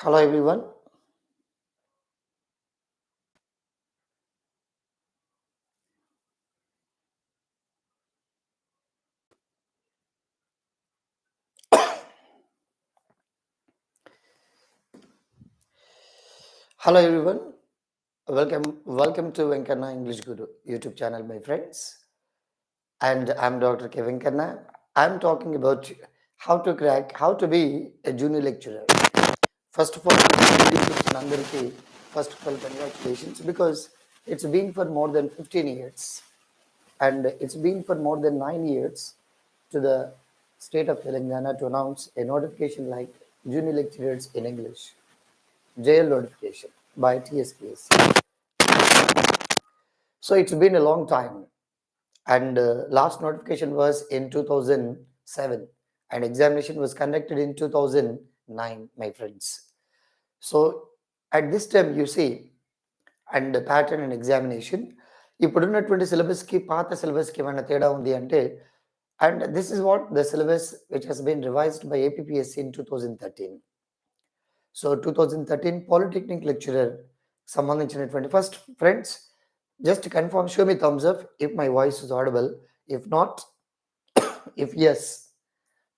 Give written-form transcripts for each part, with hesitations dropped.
Hello everyone. Hello everyone. Welcome to VENKANNA ENGLISHGURU YouTube channel, my friends. And I'm Dr. Venkanna. I'm talking about how to be a junior lecturer. First of all, first of all, congratulations because it's been for more than 15 years and it's been for more than 9 years to the state of Telangana to announce a notification like junior lecturers in English. JL notification by TSPSC. So it's been a long time, and last notification was in 2007, and examination was conducted in 2009, my friends. So at this time, you see, and the pattern and examination, ఇప్పుడున్నటువంటి సిలబస్కి పాత సిలబస్కి ఏమైనా తేడా ఉంది అంటే and this is what the syllabus which has been revised by APPSC in 2013. So 2013 polytechnic lecturer సంబంధించినటువంటి first friends, just confirm, show me thumbs up if my voice is audible. If not, if yes,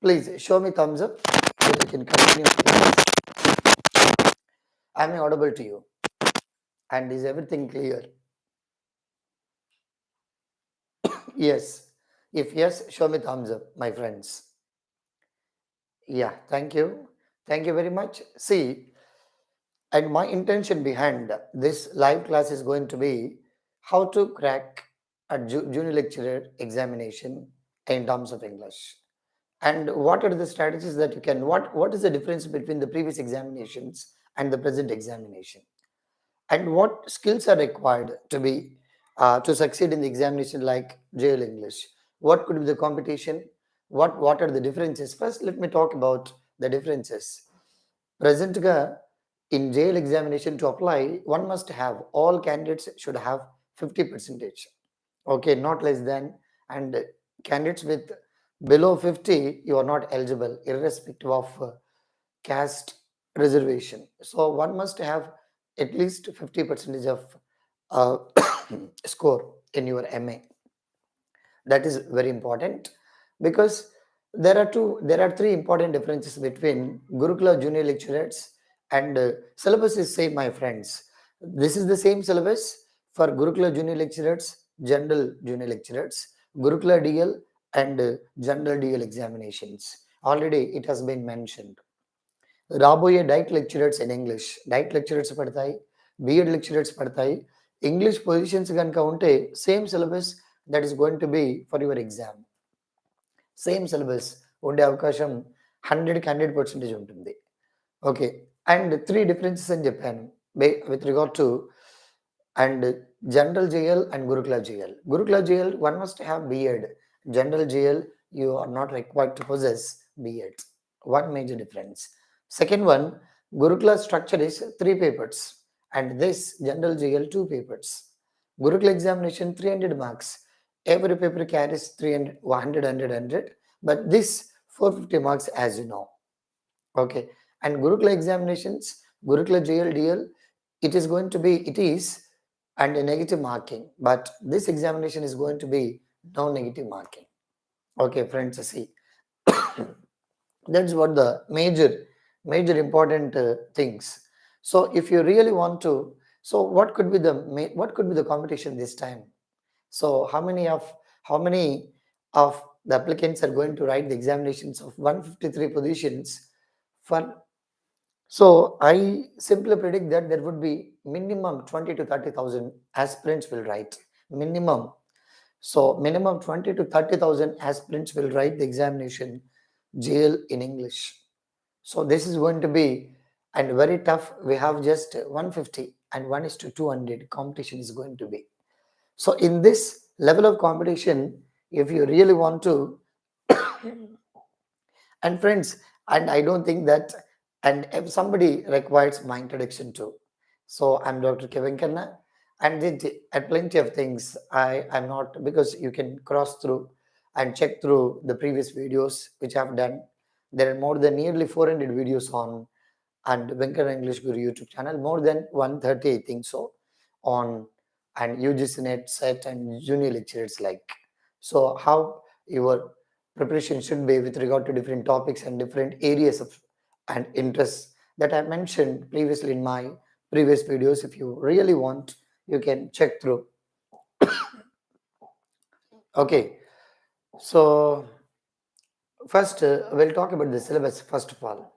please show me thumbs up so we can continue. Am I audible to you? And is everything clear? Yes. If yes, show me thumbs up, my friends. Yeah, thank you. Thank you very much. See, and my intention behind this live class is going to be how to crack a junior lecturer examination in terms of English. And what are the strategies that you can, what is the difference between the previous examinations and the present examination? And what skills are required to be, to succeed in the examination like JL English? What could be the competition? What are the differences? First, let me talk about the differences. Present in JL examination to apply, one must have, all candidates should have 50%. Okay, not less than, and candidates with below 50, you are not eligible irrespective of caste reservation. So one must have at least 50% of uh, score in your MA. That is very important because there are three important differences between Gurukula junior lecturers and syllabus is same, my friends. This is the same syllabus for Gurukula junior lecturers, general junior lecturers, Gurukula DL and general DL examinations. Already it has been mentioned. రాబోయే diet lecturers in English, diet lecturers పడతాయి, BEd lecturers పడతాయి. English positions కనుక ఉంటే same syllabus that is going to B for your exam. Same syllabus ఉండే అవకాశం 100కి 100% ఉంటుంది. Okay, and three differences అని చెప్పాను with regard to and general JL and Gurukula JL. Gurukula JL one must have BEd. General JL, you are not required to possess B.Ed. One major difference. Second one, Gurukula structure is 3 papers and this General JL 2 papers. Gurukula examination 300 marks. Every paper carries 300, 100, 100, 100. But this 450 marks, as you know. Okay. And Gurukula examinations, Gurukula JL DL, it is going to be, it is and a negative marking. But this examination is going to be no negative marking. Okay, friends, see, that's what the major important things. So if you really want to, so what could be the competition this time? So how many of the applicants are going to write the examinations of 153 positions for? So I simply predict that there would be minimum 20 to 30,000 aspirants will write minimum. So minimum 20 to 30,000 aspirants will write the examination JL in English. So this is going to be and very tough. We have just 150 and 1:200 competition is going to be. So in this level of competition, if you really want to, and friends, and I don't think that, and if somebody requires my introduction too. So I'm Dr. Venkanna. And did at plenty of things. I'm not, because you can cross through and check through the previous videos which I've done. There are more than nearly 400 videos on and Venkanna English Guru YouTube channel, more than 130, I think so, on and UGC net set and junior lecturers like. So how your preparation should be with regard to different topics and different areas of and interests that I mentioned previously in my previous videos. If you really want, you can check through. Okay, so first we'll talk about the syllabus first of all.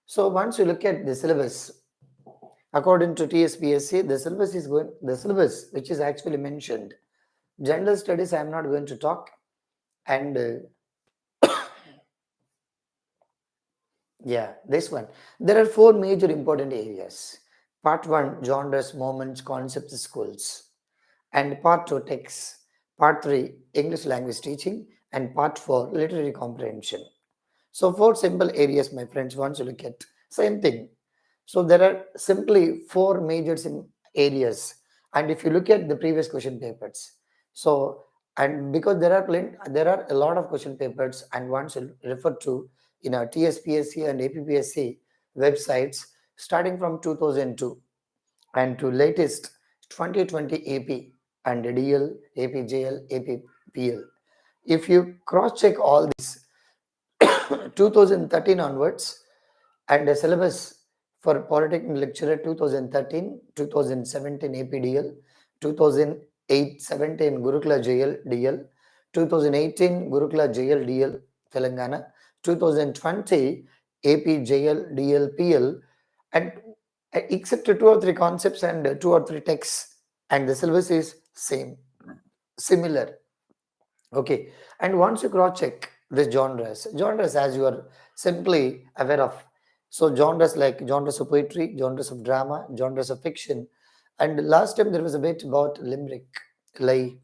So once you look at the syllabus, according to TSPSC, the syllabus which is actually mentioned, general studies I am not going to talk, and yeah, this one. There are four major important areas. Part 1, genres, moments, concepts, schools. And part 2, texts. Part 3, English language teaching. And part 4, literary comprehension. So four simple areas, my friends, once you look at same thing. So there are simply four major areas. And if you look at the previous question papers, so and because there are a lot of question papers, and once you refer to TSPSC and APPSC websites starting from 2002 and to latest 2020 AP and DL, APJL, APPL. If you cross check all these 2013 onwards, and the syllabus for Polytechnic Lecturer 2013, 2017 APDL, 2008-17 Gurukula JL DL, 2018 Gurukula JL DL Telangana, 2020 AP JL DL PL, and except two or three concepts and two or three texts, and the syllabus is similar. Okay, and once you cross check the genres as you are simply aware of. So genres like genres of poetry, genres of drama, genres of fiction, and last time there was a bit about limerick, lay.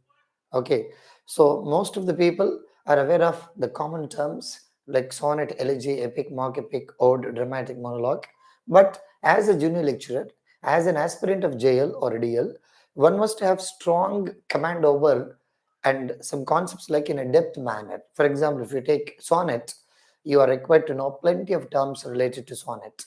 Okay, so most of the people are aware of the common terms like sonnet, elegy, epic, mock epic, ode, dramatic monologue. But as a junior lecturer, as an aspirant of JL or DL, one must have strong command over and some concepts like in a depth manner. For example, if you take sonnet, you are required to know plenty of terms related to sonnet.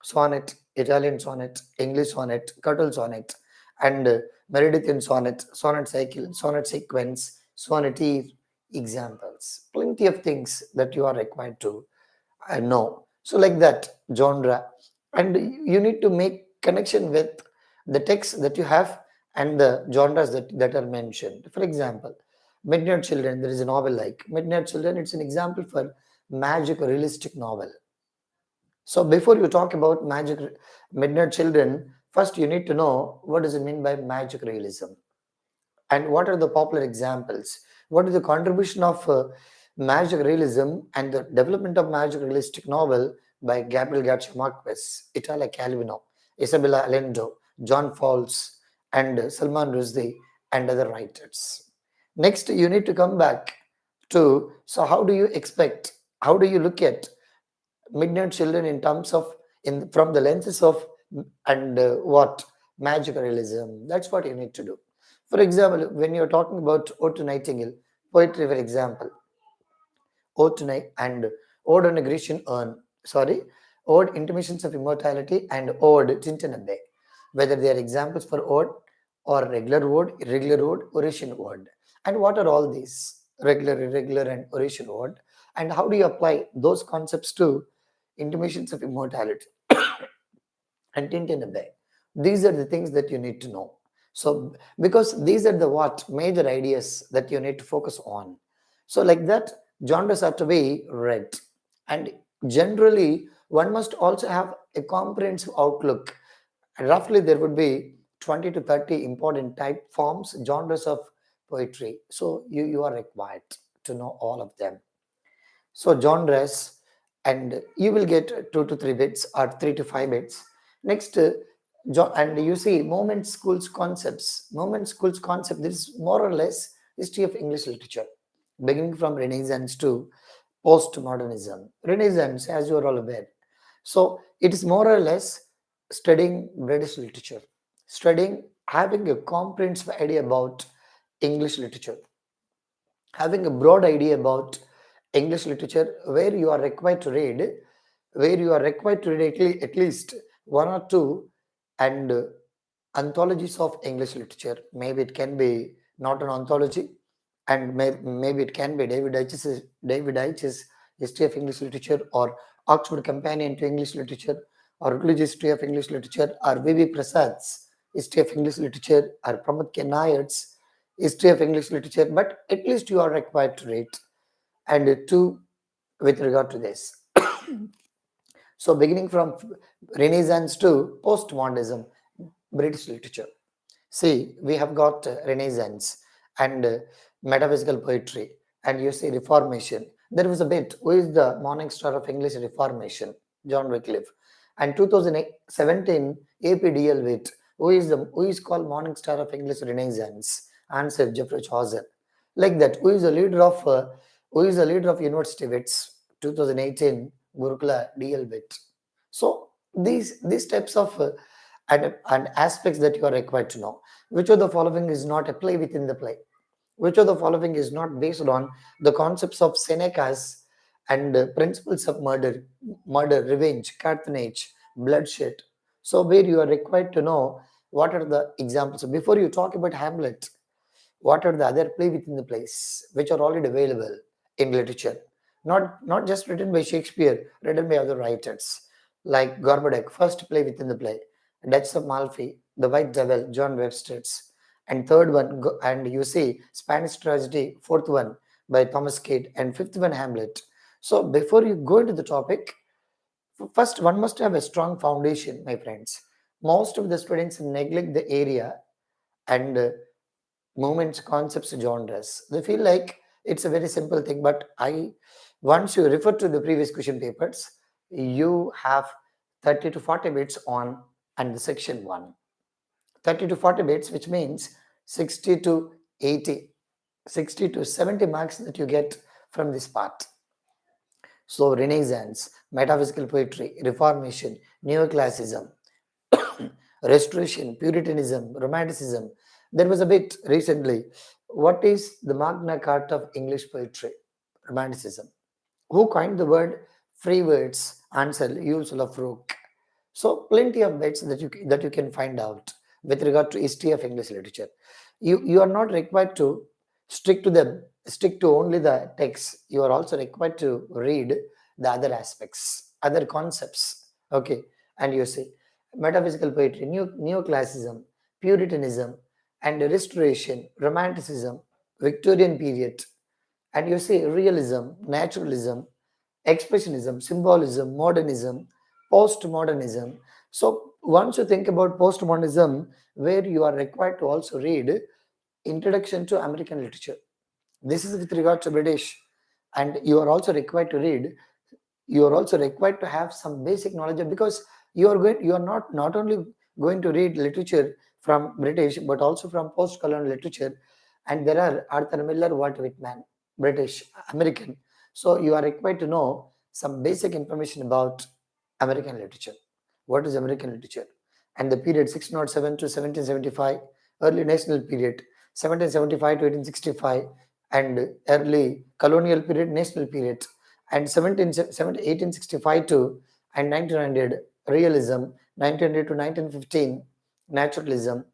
Sonnet, Italian sonnet, English sonnet, Cuttle sonnet, and Meredithian sonnet, sonnet cycle, sonnet sequence, sonneteer examples. Plenty of things that you are required to know. So like that genre, and you need to make connection with the text that you have and the genres that are mentioned. For example, Midnight Children, there is a novel like Midnight Children. It's an example for magic or realistic novel. So before you talk about Midnight Children, first you need to know what does it mean by magic realism and what are the popular examples. What is the contribution of magic realism and the development of magic realistic novel by Gabriel Garcia Marquez, Italo Calvino, Isabella Allende, John Fowles, and Salman Rushdie, and other writers. Next, you need to come back to, so how do you look at Midnight Children in terms of from the lenses of and what magic realism. That's what you need to do. For example, when you're talking about Ode to Nightingale, poetry, for example, Ode to Night and Ode on a Grecian Urn, Ode Intermissions of Immortality and Ode Tintanabe, whether they are examples for Ode or regular Ode, irregular Ode, Oratian Ode. And what are all these? Regular, irregular, and Oratian Ode. And how do you apply those concepts to Intermissions of Immortality and Tintanabe? These are the things that you need to know. So, because these are the major ideas that you need to focus on. So, like that, genres are to be read. And generally, one must also have a comprehensive outlook. Roughly, there would be 20 to 30 important type forms, genres of poetry. So, you are required to know all of them. So, genres, and you will get 2 to 3 bits or 3 to 5 bits. Next, and you see moment schools concepts. Moment schools concept, this is more or less history of English literature, beginning from Renaissance to postmodernism. Renaissance, as you are all aware. So it is more or less studying British literature, having a comprehensive idea about English literature, having a broad idea about English literature, where you are required to read where you are required to read at least one or two and anthologies of English literature. Maybe it can be not an anthology, and maybe it can be David Eich's History of English Literature, or Oxford Companion to English Literature, or Routledge History of English Literature, or V.V. Prasad's History of English Literature, or Pramod K. Nayar's History of English Literature. But at least you are required to read and two with regard to this. So beginning from Renaissance to Postmodernism, British literature. See, we have got Renaissance and metaphysical poetry, and you see Reformation. There was a bit, who is the morning star of English Reformation? John Wycliffe. And 2017 APDL wit, who is called morning star of English Renaissance? Answer, Geoffrey Chaucer. Like that, who is the leader of University wits? 2018 Gurukula DL wit. So these types of and aspects that you are required to know. Which of the following is not a play within the play? Which of the following is not based on the concepts of Seneca's and principles of revenge, cartonnage, bloodshed? So where you are required to know what are the examples. So before you talk about Hamlet, what are the other play within the plays which are already available in literature? Not just written by Shakespeare, written by other writers like Gorboduc, first play within the play, Duchess of Malfi, The White Devil, John Webster's, and third one, and you see Spanish tragedy, fourth one by Thomas Kyd, and fifth one Hamlet. So before you go into the topic, first one must have a strong foundation, my friends. Most of the students neglect the area and movements, concepts, genres. They feel like it's a very simple thing, but once you refer to the previous question papers, you have 30 to 40 bits on and the section 1. 30 to 40 bits, which means 60 to 80, 60 to 70 marks that you get from this part. So Renaissance, metaphysical poetry, Reformation, Neoclassicism, Restoration, Puritanism, Romanticism. There was a bit recently. What is the Magna Carta of English poetry? Romanticism. Who coined the word free words? Answer, Ursula Rook. So plenty of bits that you can find out with regard to history of English literature. You are not required to stick to only the text. You are also required to read the other aspects, other concepts. Okay, and you see metaphysical poetry, neoclassicism, Puritanism, and Restoration, Romanticism, Victorian period, and you see realism, naturalism, expressionism, symbolism, modernism, postmodernism. So once you think about postmodernism, where you are required to also read Introduction to American Literature. This is with regard to British, and you are also required to read. You are also required to have some basic knowledge because you are not only going to read literature from British but also from post-colonial literature, and there are Arthur Miller, Walt Whitman, British, American. So you are required to know some basic information about American literature. What is American literature? And the period 1607 to 1775, early national period 1775 to 1865, and early colonial period, national period, and 1865 to and 1900 realism, 1900 to 1915 naturalism,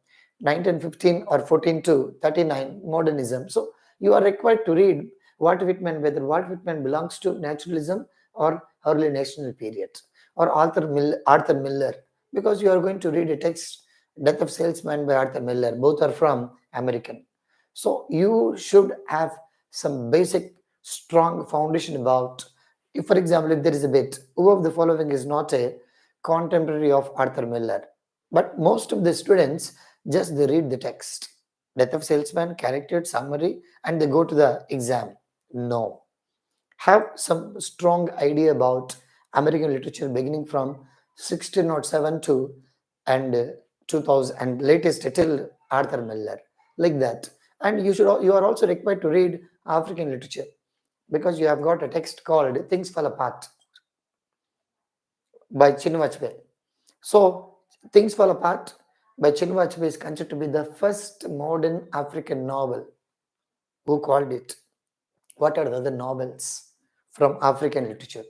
1915 or 14 to 39 modernism. So you are required to read Walt Whitman, whether Walt Whitman belongs to naturalism or early national period, or Arthur Miller, because you are going to read a text, Death of Salesman by Arthur Miller. Both are from American. So you should have some basic strong foundation about, if for example, if there is a bit, who of the following is not a contemporary of Arthur Miller? But most of the students just they read the text, Death of Salesman, character, summary, and they go to the exam. No. Have some strong idea about American literature beginning from 1607 to and 2000 and latest till Arthur Miller, like that. And you are also required to read African literature because you have got a text called Things Fall Apart by Chinua Achebe. So Things Fall Apart by Chinua Achebe is considered to be the first modern African novel. Who called it? What are the other novels from African literature?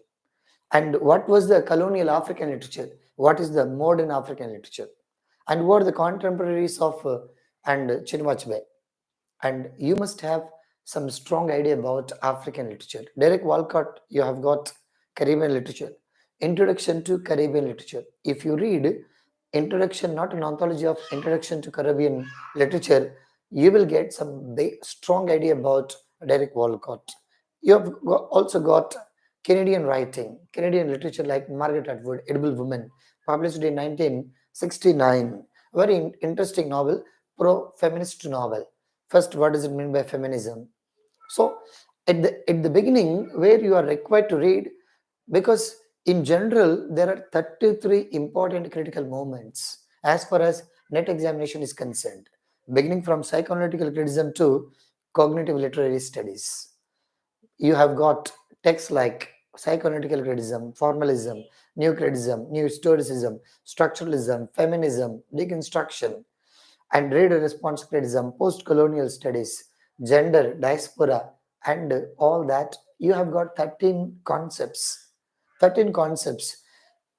And what was the colonial African literature? What is the modern African literature? And what are the contemporaries of and Chinua? And you must have some strong idea about African literature. Derek Walcott, you have got Caribbean literature. Introduction to Caribbean literature. If you read introduction, not an anthology of introduction to Caribbean literature, you will get some strong idea about Derek Walcott. You have also got Canadian writing, Canadian literature like Margaret Atwood, Edible Woman, published in 1969. Very interesting novel, pro-feminist novel. First, what does it mean by feminism? So, at the beginning, where you are required to read, because in general there are 33 important critical moments as far as net examination is concerned, beginning from psychoanalytical criticism to cognitive literary studies. You have got texts like psychoanalytical criticism, formalism, new criticism, new historicism, structuralism, feminism, deconstruction, and reader response criticism, post-colonial studies, gender, diaspora, and all that. You have got 13 concepts. 13 concepts.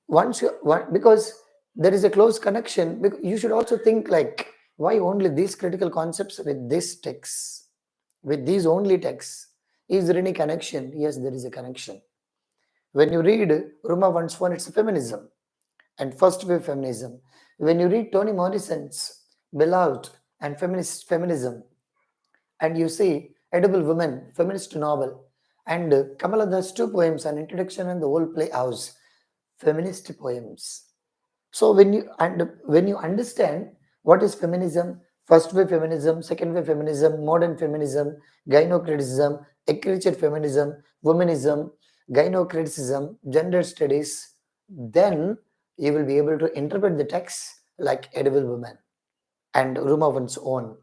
Because there is a close connection, you should also think like, why only these critical concepts with this text, with these only texts? Is there any connection? Yes, there is a connection. When you read Ruma Once One, it's feminism and first wave feminism. When you read Toni Morrison's Beloved and feminist feminism, and you see Edible Woman, feminist novel, and Kamala Das two poems, An Introduction and the Whole Playhouse, feminist poems. So when you understand what is feminism, first wave feminism, second wave feminism, modern feminism, gynocriticism, agriculture feminism, womanism, gynocriticism, gender studies, then you will be able to interpret the text like Edible Woman and Room of One's Own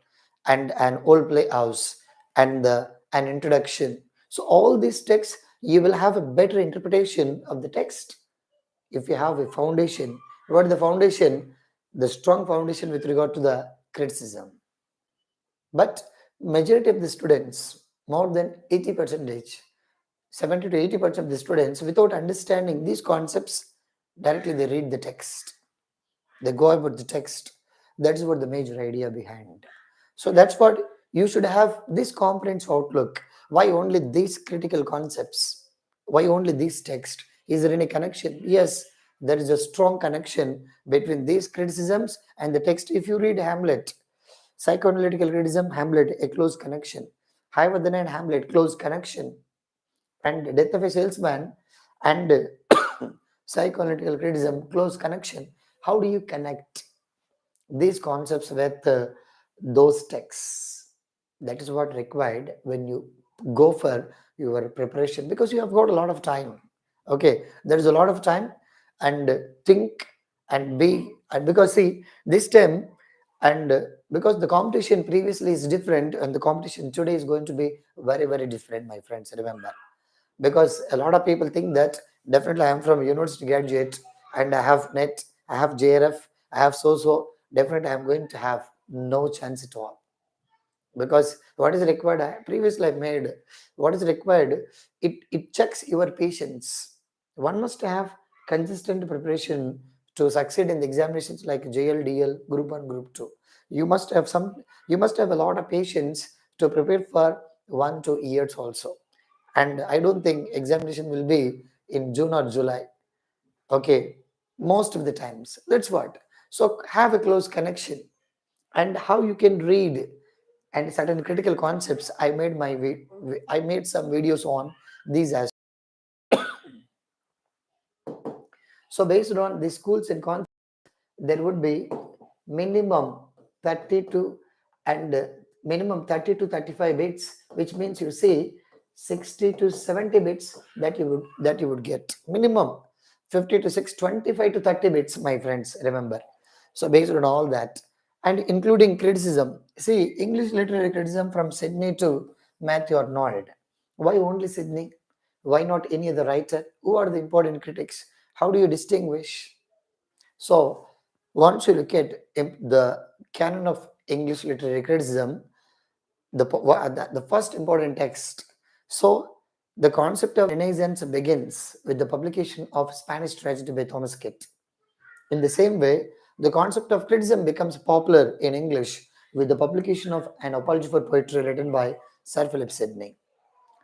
and an Old Playhouse and an introduction. So all these texts, you will have a better interpretation of the text if you have a foundation. What is the foundation? The strong foundation with regard to the criticism. But majority of the students, more than 80 percentage, 70 to 80% of the students, without understanding these concepts, directly they read the text. They go about the text. That's what the major idea behind. So that's what you should have, this comprehensive outlook. Why only these critical concepts? Why only this text? Is there any connection? Yes, there is a strong connection between these criticisms and the text. If you read Hamlet, psychoanalytical criticism, Hamlet, a close connection. Hayavardhana and Hamlet, close connection. And Death of a Salesman and psychoanalytical criticism, close connection. How do you connect these concepts with those texts? That is what required when you go for your preparation, because you have got a lot of time. Okay, there is a lot of time, and think and be, and because see this time, and because the competition previously is different and the competition today is going to be very, very different, my friends, remember. Because a lot of people think that definitely I am from university graduate and I have net, I have JRF, I have so definitely I am going to have no chance at all. Because what is required, previously I made, what is required, it checks your patience. One must have consistent preparation to succeed in the examinations like JLDL, Group 1, Group 2. You must have a lot of patience to prepare for 1-2 years also. And I don't think examination will be in June or July. Okay, most of the times. That's what. So have a close connection. And how you can read and certain critical concepts. I made some videos on these as. So based on the schools and concepts, there would be minimum 30 to and minimum 30 to 35 bits, which means you see 60 to 70 bits that you would get minimum. 50 to 6, 25 to 30 bits, my friends, remember. So based on all that, and including criticism, see English literary criticism from Sydney to Matthew Arnold. Why only Sydney? Why not any other writer? Who are the important critics? How do you distinguish? So once you look at the canon of English literary criticism, the first important text. So The concept of Renaissance begins with the publication of Spanish tragedy by Thomas Kit. In the same way, the concept of criticism becomes popular in English with the publication of An Apology for Poetry written by Sir Philip Sidney.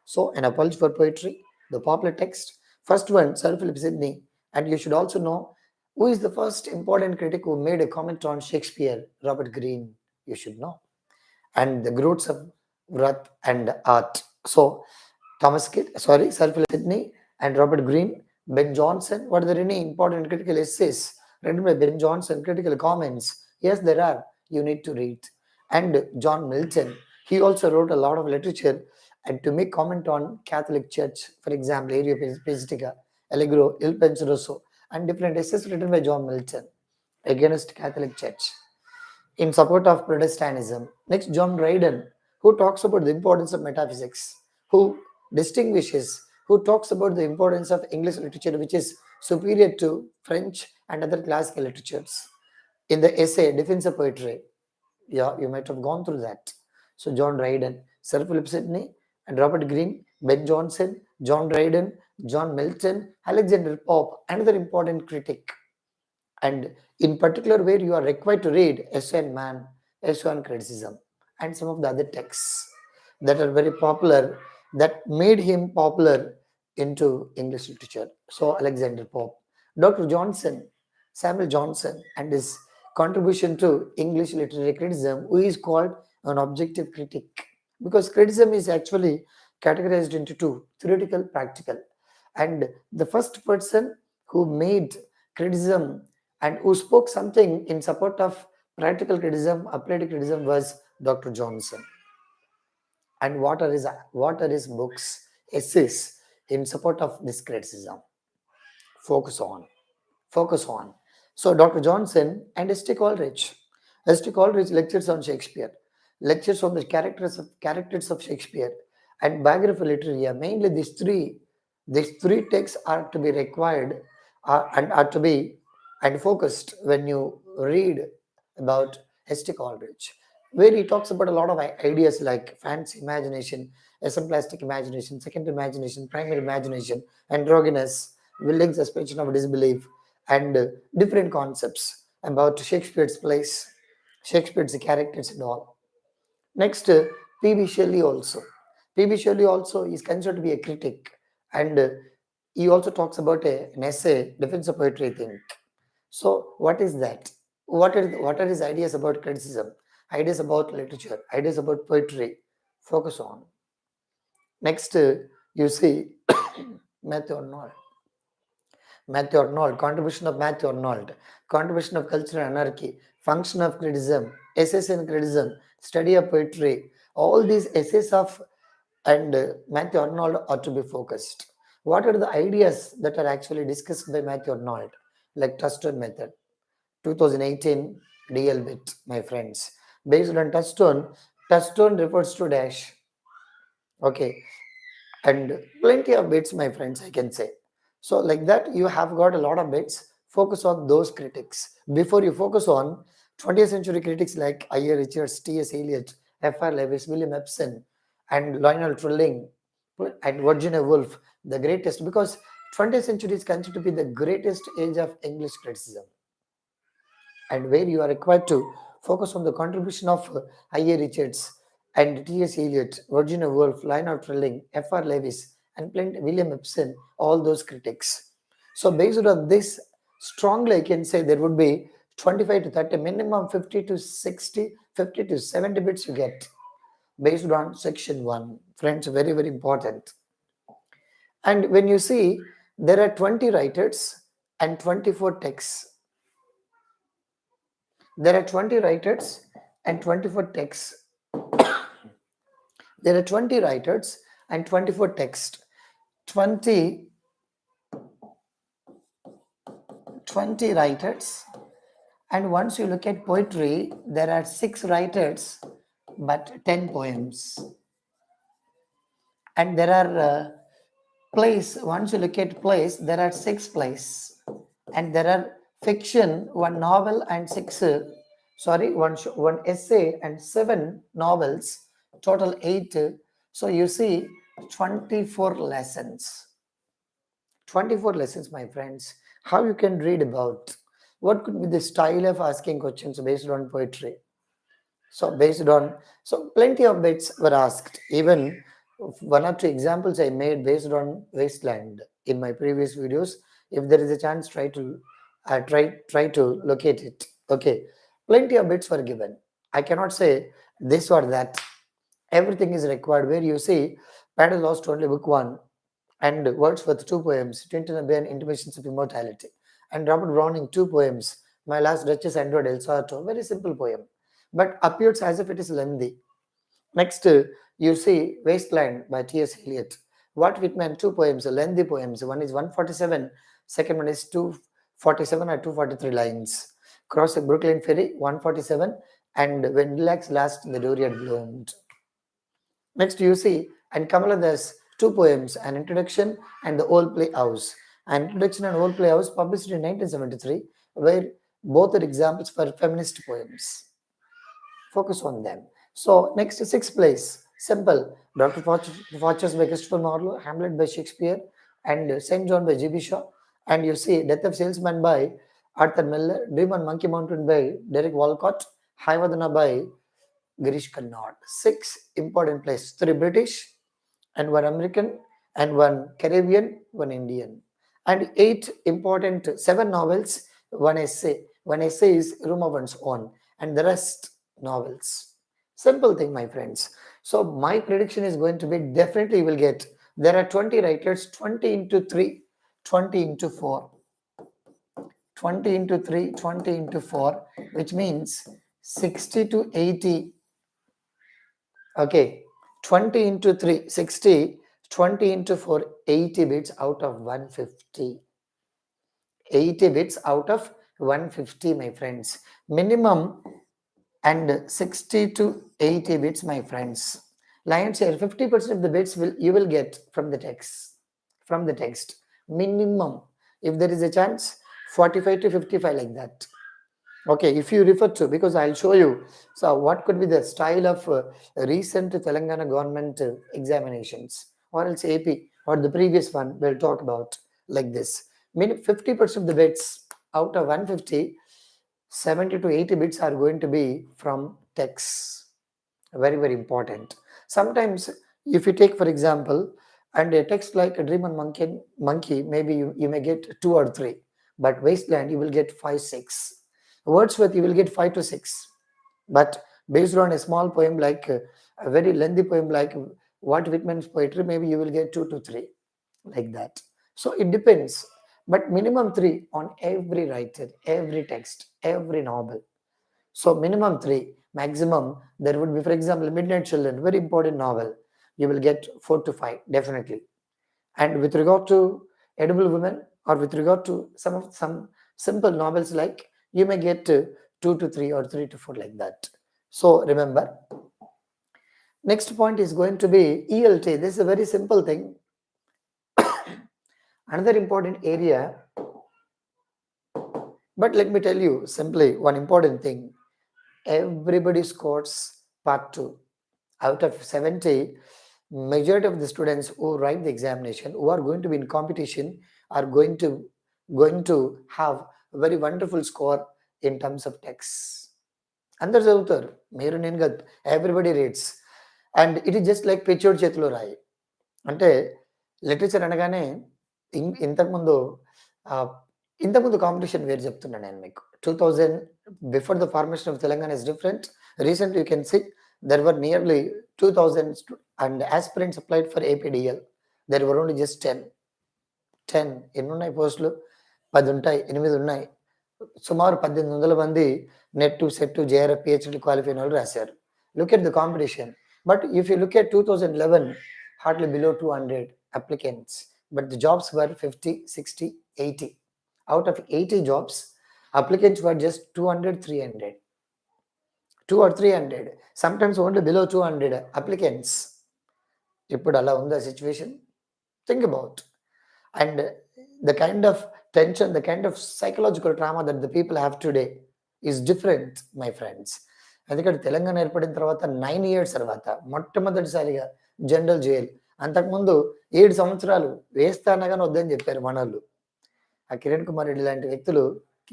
So, An Apology for Poetry, the popular text, first one, Sir Philip Sidney, and you should also know who is the first important critic who made a comment on Shakespeare, Robert Greene, you should know, and the roots of wrath and art. So, Sir Philip Sidney and Robert Greene, Ben Jonson. What are the any important critical essays written by Ben Jonson? Critical comments. Yes, there are. You need to read. And John Milton. He also wrote a lot of literature and to make comment on Catholic Church, for example, Area Pistica, Allegro, Il Penseroso, and different essays written by John Milton against Catholic Church in support of Protestantism. Next, John Dryden, who talks about the importance of metaphysics, who who talks about the importance of English literature, which is superior to French and other classical literatures. In the essay, Defense of Poetry, yeah, you might have gone through that. So, John Dryden, Sir Philip Sidney, and Robert Greene, Ben Jonson, John Dryden, John Milton, Alexander Pope, another important critic, and in particular where you are required to read S1 Man, S1 Criticism, and some of the other texts that are very popular, that made him popular into English literature. So Alexander Pope, Dr. Johnson, Samuel Johnson, and his contribution to English literary criticism, who is called an objective critic, because criticism is actually categorized into two: theoretical, practical. And the first person who made criticism and who spoke something in support of practical criticism, applied criticism, was Dr. Johnson. And what are his books, essays in support of this criticism? Focus on, focus on. So Dr. Johnson and St. Coleridge. St. Coleridge lectures on Shakespeare, lectures on the characters of Shakespeare, and biography literature. Mainly these three texts are to be required and are to be and focused when you read about St. Coleridge, where he talks about a lot of ideas like fancy imagination, esemplastic imagination, secondary imagination, primary imagination, androgynous, willing suspension of disbelief, and different concepts about Shakespeare's plays, Shakespeare's characters, and all. Next, P.B. Shelley also. P.B. Shelley also is considered to be a critic, and he also talks about an essay, Defense of Poetry, I think. So, what is that? What are his ideas about criticism? Ideas about literature, ideas about poetry. Focus on. Next, you see Matthew Arnold. Matthew Arnold, contribution of Matthew Arnold, contribution of cultural anarchy, function of criticism, essays in criticism, study of poetry. All these essays of and Matthew Arnold are to be focused. What are the ideas that are actually discussed by Matthew Arnold, like touchstone method, 2018 DL bit, my friends. Based on touchstone refers to dash. Okay, and plenty of bits, my friends, I can say. So like that, you have got a lot of bits. Focus on those critics before you focus on 20th century critics like I.A. Richards, T.S. Eliot, F.R. Lewis, William Epson, and Lionel Trilling, and Virginia Woolf, the greatest, because 20th century is considered to be the greatest age of English criticism, and where you are required to focus on the contribution of I.A. Richards and T.S. Eliot, Virginia Woolf, Lionel Trilling, F.R. Lewis, and William Epson, all those critics. So based on this, strongly I can say there would be 25 to 30, minimum 50 to 60, 50 to 70 bits you get based on section 1. Friends, very, very important. And when you see, there are 20 writers and 24 texts. There are 20 writers and 24 texts. There are 20 writers and 24 texts. 20 writers. And once you look at poetry, there are 6 writers but 10 poems. And there are plays. Once you look at plays, there are 6 plays. And there are fiction, 1 novel and 1 essay and 7 novels, total 8. So you see, 24 lessons. 24 lessons, my friends. How you can read about what could be the style of asking questions based on poetry. So plenty of bits were asked. Even one or two examples I made based on wasteland in my previous videos. If there is a chance, try to locate it. Okay, plenty of bits were given. I cannot say this or that. Everything is required. Where you see, Paddle lost only book one, and Wordsworth two poems, Tintin Abbey Intimations of Immortality, and Robert Browning two poems, My Last Duchess and Del Sarto. Very simple poem, but appears as if it is lengthy. Next, you see Wasteland by T.S. Eliot. Walt Whitman, two poems, lengthy poems. One is 147, second one is 247 or 243 lines. Cross Brooklyn Ferry, 147, and When Lilacs Last, the Doriad Bloomed. Next, you see, and Kamala Das, two poems, An Introduction and The Old Playhouse. An Introduction and Old Playhouse published in 1973, where both are examples for feminist poems. Focus on them. So, next, sixth place, simple. Dr. Fortress by Christopher Marlowe, Hamlet by Shakespeare, and St. John by G.B. Shaw. And you see, Death of Salesman by Arthur Miller, Dream on Monkey Mountain by Derek Walcott, Hayavadana by Girish Karnad. Six important places, three British and one American and one Caribbean, one Indian. And eight important, seven novels, one essay. One essay is Room of One's Own, and the rest novels. Simple thing, my friends. So my prediction is going to be definitely you will get. There are 20 writers, 20 into 3, 20 into 4. 20 into 3, 20 into 4, which means 60 to 80. Okay, 20 into 3, 60, 20 into 4, 80 bits out of 150. 80 bits out of 150, my friends. Minimum and 60 to 80 bits, my friends. Lion's share, 50% of the bits you will get from the text. From the text. Minimum. If there is a chance, 45 to 55 like that. Okay, if you refer to, because I'll show you, so what could be the style of recent Telangana government examinations, or else AP, or the previous one we'll talk about like this. 50% of the bits out of 150, 70 to 80 bits are going to be from text. Very, very important. Sometimes, if you take, for example, and a text like a Dream on Monkey, maybe you may get 2 or 3, but Wasteland, you will get 5, 6. Wordsworth, you will get 5 to 6. But based on a small poem like a very lengthy poem like Walt Whitman's poetry, maybe you will get 2 to 3, like that. So it depends. But minimum 3 on every writer, every text, every novel. So minimum 3, maximum there would be, for example, Midnight Children, very important novel. You will get 4 to 5, definitely. And with regard to Edible Women, or with regard to some simple novels, like you may get 2 to 3 or 3 to 4, like that. So remember, next point is going to be ELT. This is a very simple thing. Another important area, but let me tell you simply one important thing. Everybody scores part 2. Out of 70, majority of the students who write the examination, who are going to be in competition, are going to have a very wonderful score in terms of text. అందరు చదువుతారు, మీరు నేను కాదు, everybody reads. And it is just like పిచ్చోడి చేతిలో రాయి. అంటే literature అనగానే ఇంతకుముందు కాంపిటీషన్ వేరు చెప్తున్నాను నేను మీకు. 2000, before the formation of Telangana is different. Recently you can see there were nearly 2000 and aspirants applied for APDL. There were only just 10. ఎన్ని ఉన్నాయి పోస్టులు? 10 ఉంటాయి, 8 ఉన్నాయి. సుమారు 1800 మంది net set JRF PhD qualify అయిన వాళ్ళు రాశారు. Look at the competition. But if you look at 2011, hardly below 200 applicants, but the jobs were 50, 60, 80. Out of 80 jobs, applicants were just 200, 300. 2 or 300. Sometimes only below 200 applicants. ఇప్పుడు అలా ఉందా situation? Think about. And the kind of tension, the kind of psychological trauma that the people have today is different, my friends. ఎందుకంటే తెలంగాణ ఏర్పడిన తర్వాత 9 years తర్వాత మొట్టమొదటిసారిగా general jail, అంతకుముందు 7 సంవత్సరాలు వేస్తానా కానీ వద్దని చెప్పారు మనోళ్ళు. ఆ కిరణ్ కుమార్ రెడ్డి లాంటి వ్యక్తులు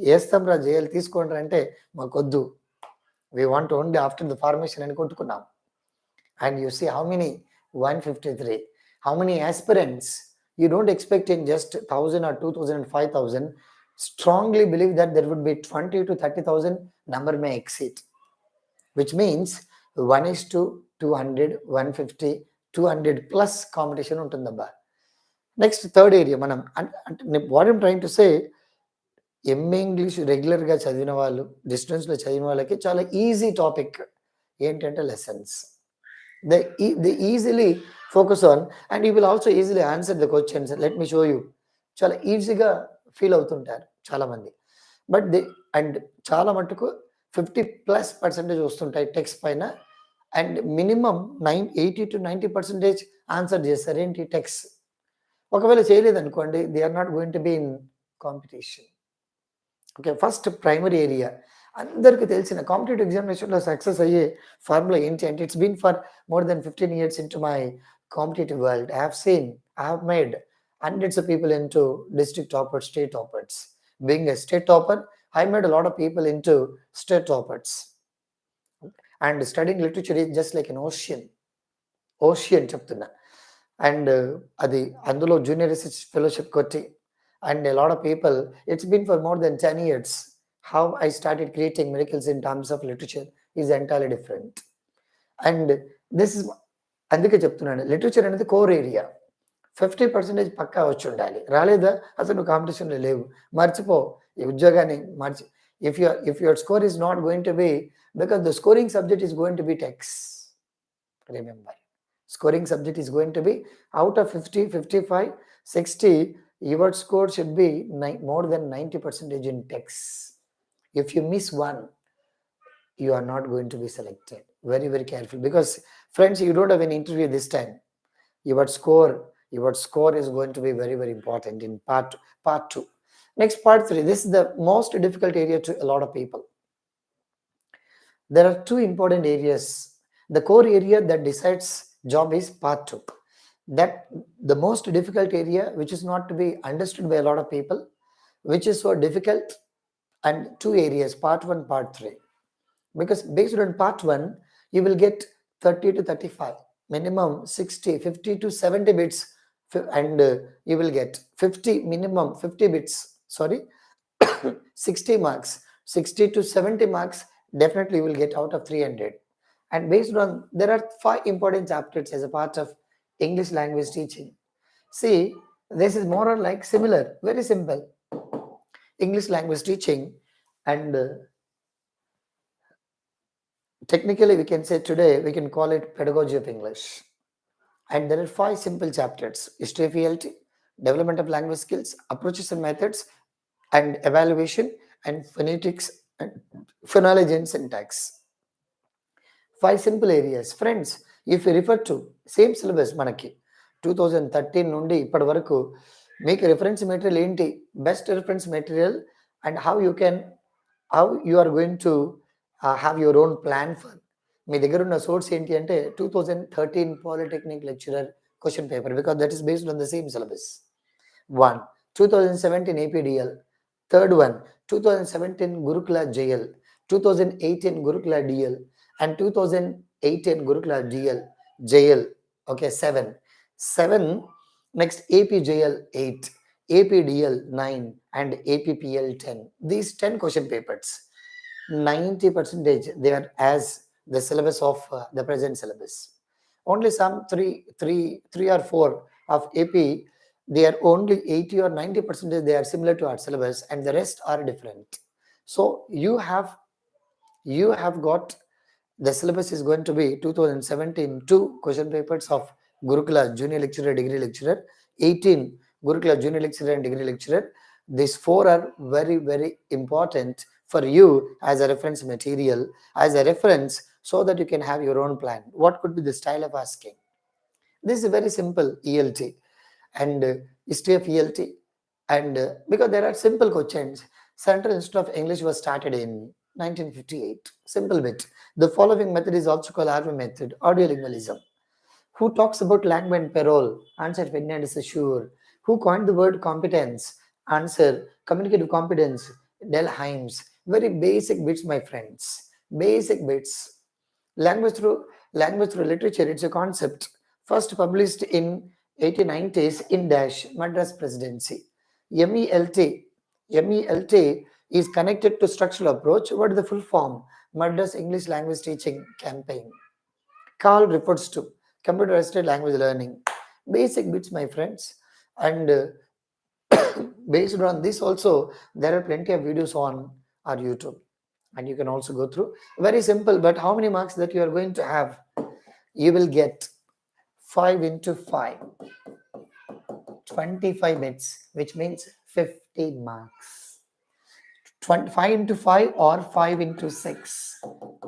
వేస్తాం రా జైలు తీసుకోండి అంటే మాకొద్దు, we want only after the formation అని కొట్టుకున్నాం. And you see how many 153, how many aspirants. You don't expect in just 1,000 or 2,000 and 5,000. Strongly believe that there would be 20 to 30,000 number may exceed, which means 1:200, 150, 200 plus competition untundabba. Next, third area మనం what I'm trying to say, MA English రెగ్యులర్గా చదివిన వాళ్ళు, డిస్టెన్స్లో చదివిన వాళ్ళకి చాలా easy topic ఏంటంటే lessons. they easily focus on and you will also easily answer the questions. Let me show you. చాలా ఈజీగా ఫీల్ అవుతుంటారు చాలా మంది. బట్ అండ్ చాలా మటుకు 50+% వస్తుంటాయి టెక్స్ట్ పైన అండ్ మినిమం 80 to 90% ఆన్సర్ చేస్తారు ఏంటి టెక్స్ట్. ఒకవేళ చేయలేదనుకోండి they are not going to be in competition. Okay, first primary area అందరికీ తెలిసిన కాంపిటేటివ్ ఎగ్జామినేషన్లో సక్సెస్ అయ్యే ఫార్ములా ఏంటి అంటే it's been for more than 15 years into my competitive world. I have made hundreds of people into district toppers, state toppers. Being a state topper, I made a lot of people into state toppers. And studying literature is just like an ocean చెప్తున్నా. And అది అందులో junior research fellowship కొట్టి and a lot of people, it's been for more than 10 years. How I started creating miracles in terms of literature is entirely different. And this is అందుకే చెప్తున్నాను literature అనేది core area. 50% పక్కా వచ్చి ఉండాలి. రాలేదా అసలు నువ్వు కాంపిటీషన్లో లేవు, మర్చిపో ఈ ఉద్యోగాన్ని మర్చి. if your score is not going to be, because the scoring subject is going to be text. Remember, scoring subject is going to be out of 50, 55, 60, your score should be more than 90% in text. If you miss one, you are not going to be selected. Very, very careful, because friends, you don't have an interview this time. Your score is going to be very, very important in part 2. Next, part 3. This is the most difficult area to a lot of people. There are two important areas. The core area that decides job is part 2. That the most difficult area, which is not to be understood by a lot of people, which is so difficult, and two areas, part 1, part 3. Because based on part 1, you will get 30 to 35, minimum 60, 50 to 70 bits, and you will get 50 bits, 60 marks, 60 to 70 marks, definitely you will get out of 300. And based on, there are 5 important chapters as a part of English language teaching. See, this is more or like similar, very simple. English language teaching, and technically we can say today, we can call it pedagogy of English. And there are 5 simple chapters: history of ELT, development of language skills, approaches and methods, and evaluation, and phonetics, and phonology and syntax. 5 simple areas. Friends, if you refer to same syllabus, మనకి 2013 నుండి ఇప్పటి వరకు మీకు reference material ఏంటి, best reference material, and how you are going to have your own plan for. మీ దగ్గర ఉన్న source ఏంటి అంటే 2013 polytechnic lecturer question paper, because that is based on the same syllabus. 1, 2017 APDL. Third one, 2017 Gurukula JL, 2018 Gurukula DL, and 2018 Gurukula JL. Okay, 7. Next, APJL 8, APDL 9, and APPL 10. These 10 question papers, 90% they are as the syllabus of the present syllabus. Only some 3 or 4 of AP, they are only 80 or 90% they are similar to our syllabus, and the rest are different. So you have got, the syllabus is going to be 2017 2 question papers of Gurukula junior lecturer, degree lecturer, 18 Gurukula junior lecturer and degree lecturer. These 4 are very, very important for you as a reference material, as a reference, so that you can have your own plan. What could be the style of asking? This is very simple ELT and history of ELT, and because there are simple questions. Central Institute of English was started in 1958. Simple bit. The following method is also called RV method, audiolingualism. Who talks about Langman Perol? Answer, Fernandez Sure. Who coined the word competence? Answer, communicative competence, Del Himes. Very basic bits, my friends. Basic bits. Language through language through literature, it's a concept first published in 1890s in Dash, Madras Presidency. MELT. MELT is connected to structural approach. What is the full form? Madras English Language Teaching Campaign. CAL refers to computer assisted language learning. Basic bits, my friends. And based on this also, there are plenty of videos on our YouTube. And you can also go through. Very simple, but how many marks that you are going to have? You will get 5 into 5. 25 bits, which means 50 marks. 5 into 5 or 5 into 6,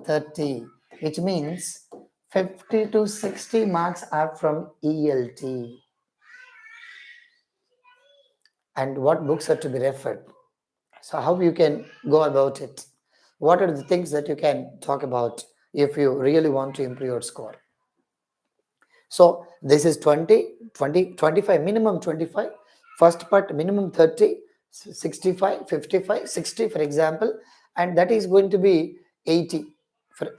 30, which means 50 to 60 marks are from ELT. And what books are to be referred? So how you can go about it? What are the things that you can talk about if you really want to improve your score? So this is 20, 25, minimum 25. First part minimum 30, 65, 55, 60 for example. And that is going to be 80.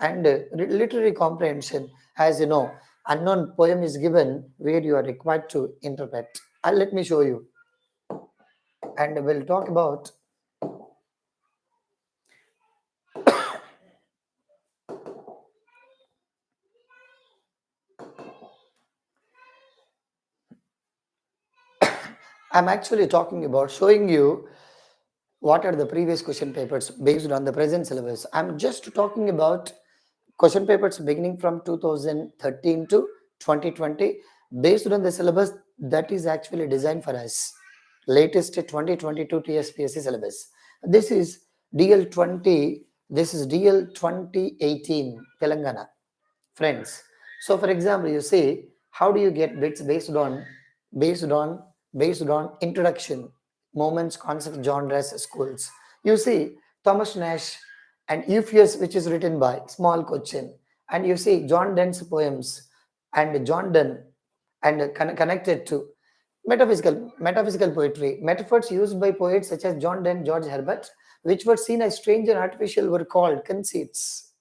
And literary comprehension, as you know, unknown poem is given where you are required to interpret. Let me show you. And we'll talk about I'm actually talking about showing you what are the previous question papers based on the present syllabus. I'm just talking about question papers beginning from 2013 to 2020 based on the syllabus that is actually designed for us. Latest 2022 TSPSC syllabus. This is DL20. This is DL 2018 Telangana. Friends, so for example, you say how do you get bits based on introduction, moments, concepts, genres, schools. You see Thomas Nash and Euphues, which is written by Small Cochin, and you see John Donne's poems and John Donne and connected to metaphysical poetry, metaphors used by poets such as John Donne, George Herbert, which were seen as strange and artificial, were called conceits.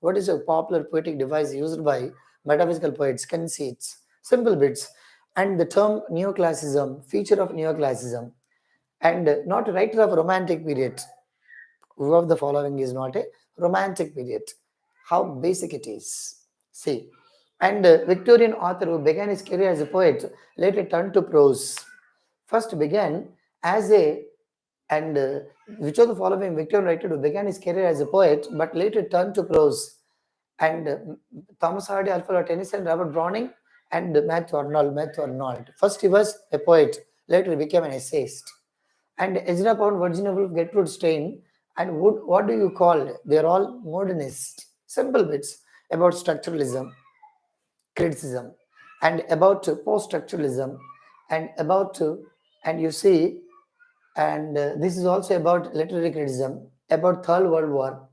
What is a popular poetic device used by metaphysical poets? Conceits, simple bits. And the term neoclassicism, feature of neoclassicism, and not a writer of romantic period. Who of the following is not a romantic period? How basic it is. See, and Victorian author who began his career as a poet later turned to prose. First began as a and which of the following Victorian writer who began his career as a poet but later turned to prose? And Thomas Hardy, Alfred Tennyson, Robert Browning, and Matthew Arnold. First he was a poet, later he became an essayist. And Ezra Pound, Virginia Woolf, Gertrude Stein, and Wood, what do you call? They are all modernists. Simple bits about structuralism, criticism, and about post-structuralism, and about, and you see, and this is also about literary criticism, about Third World War,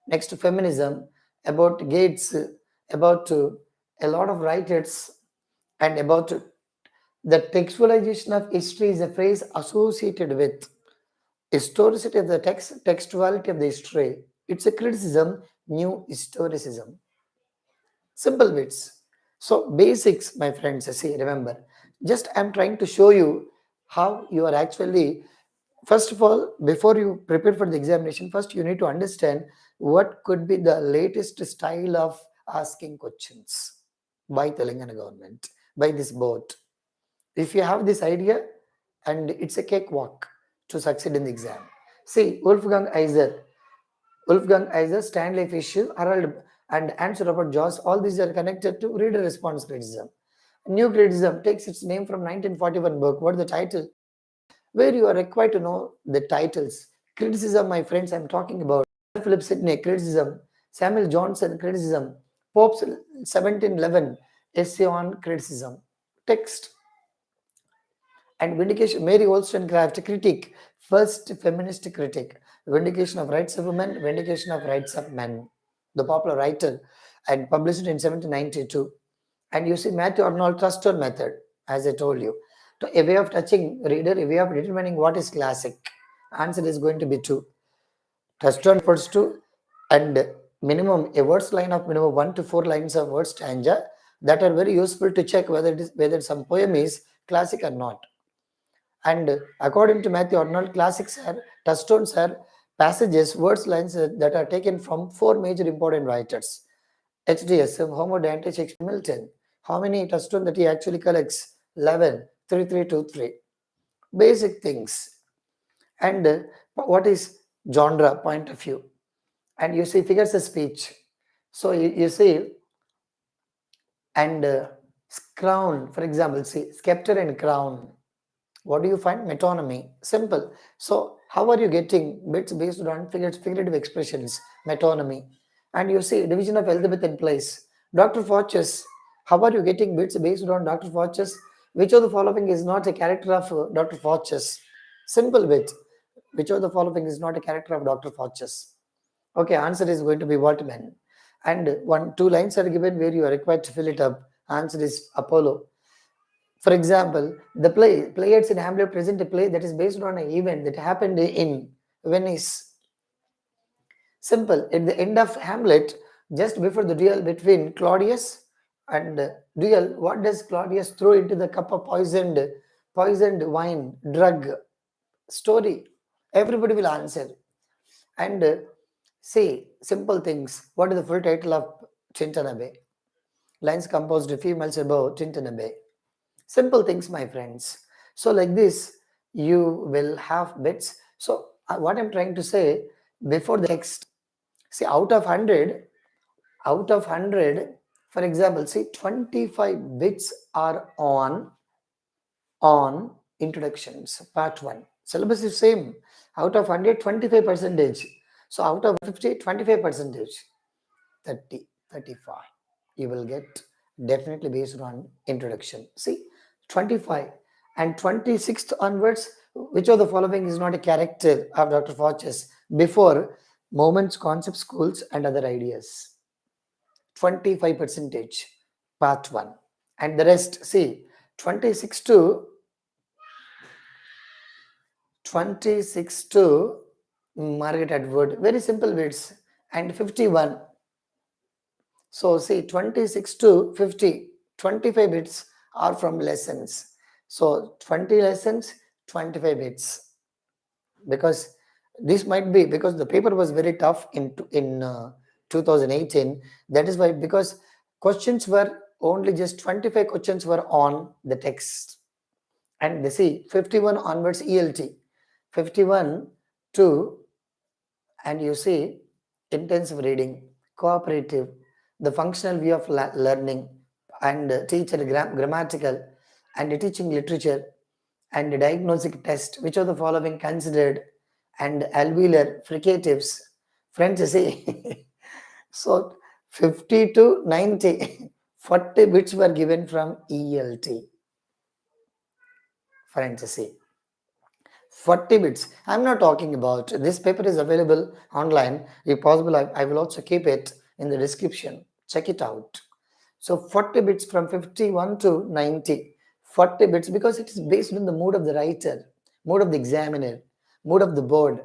next to feminism, about Gates, about a lot of writers, and about the textualization of history is a phrase associated with historicity of the text, textuality of the history. It's a criticism, new historicism. Simple bits. So basics, my friends, see, remember, just I'm trying to show you how you are actually, first of all, before you prepare for the examination, first you need to understand what could be the latest style of asking questions by Telangana government, by this board. If you have this idea, and it's a cakewalk to succeed in the exam. See, Wolfgang Iser, Stanley Fish, Harold, and Answer Robert Joss, all these are connected to reader response criticism. New criticism takes its name from 1941 book. What is the title? Where you are required to know the titles. Criticism, my friends, I'm talking about. Philip Sidney, criticism. Samuel Johnson, criticism. Pope's 1711 essay on criticism. Text. And vindication, Mary Wollstonecraft, critic, first feminist critic, vindication of rights of women, vindication of rights of men, the popular writer, and published in 1792. And you see Matthew Arnold Truststone method, as I told you. To a way of touching reader, a way of determining what is classic. Answer is going to be 2. Truststone refers to and minimum a words line of minimum 1 to 4 lines of word stanza that are very useful to check whether some poem is classic or not. And according to Matthew Arnold, classics are touchstones are passages, words, lines that are taken from 4 major important writers: HDSM, Homo, Dante, Shakespeare, Milton. How many touchstones that he actually collects? 11, 3, 3, 2, 3. Basic things. And what is genre point of view? And you see figures of speech. So you see, and crown, for example, see scepter and crown. What do you find? Metonymy. Simple. So how are you getting bits based on figurative expressions? Metonymy. And you see division of Elizabeth in place. Dr. Forches. How are you getting bits based on Dr. Forches? Which of the following is not a character of Dr. Forches? Simple bit. Which of the following is not a character of Dr. Forches? Okay, answer is going to be Waterman. And 2 lines are given where you are required to fill it up. Answer is Apollo. For example, the Players in Hamlet present a play that is based on an event that happened in Venice. Simple. At the end of Hamlet, just before the duel between Claudius and duel, what does Claudius throw into the cup of poisoned wine, drug? Story. Everybody will answer. And see, simple things. What is the full title of Tintanabe? Lines composed of females above Tintanabe. Simple things, my friends. So like this, you will have bits. So what I'm trying to say, before the text, see out of 100, for example, see 25 bits are on introductions, part 1. Syllabus is same. Out of 100, 25 percentage. So out of 50, 25 percentage. 30, 35. You will get definitely based on introduction. See, 25 and 26th onwards, which of the following is not a character of Dr. Forches before moments, concepts, schools, and other ideas? 25 percentage, part 1. And the rest, see, 26 to Margaret Atwood, very simple bits, and 51. So see 26 to 50, 25 bits are from lessons. So 20 lessons, 25 bits. Because this might be because the paper was very tough in 2018. That is why, because questions were only just 25 questions were on the text. And they see 51 onwards ELT, 51 to, and you see intensive reading, cooperative, the functional view of learning, and teacher grammatical, and teaching literature, and diagnostic test, which of the following considered, and alveolar fricatives. Friends, see, so 50 to 90, 40 bits were given from ELT. Friends, see. 40 bits. I'm not talking about this paper is available online. If possible, I will also keep it in the description. Check it out. So 40 bits from 51 to 90. 40 bits because it is based on the mood of the writer, mood of the examiner, mood of the board.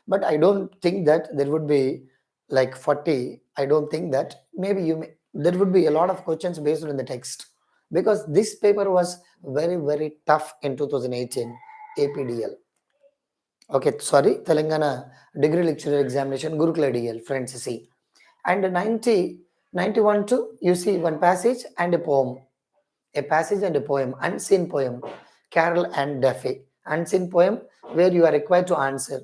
But I don't think that there would be like 40. I don't think that. Maybe there would be a lot of questions based on the text, because this paper was very, very tough in 2018 APDL. Okay, sorry, Telangana degree lecturer examination, Gurukula DL, friends, see. And 91 to, you see one passage and a poem. A passage and a poem, unseen poem, Carol and Duffy. Unseen poem where you are required to answer.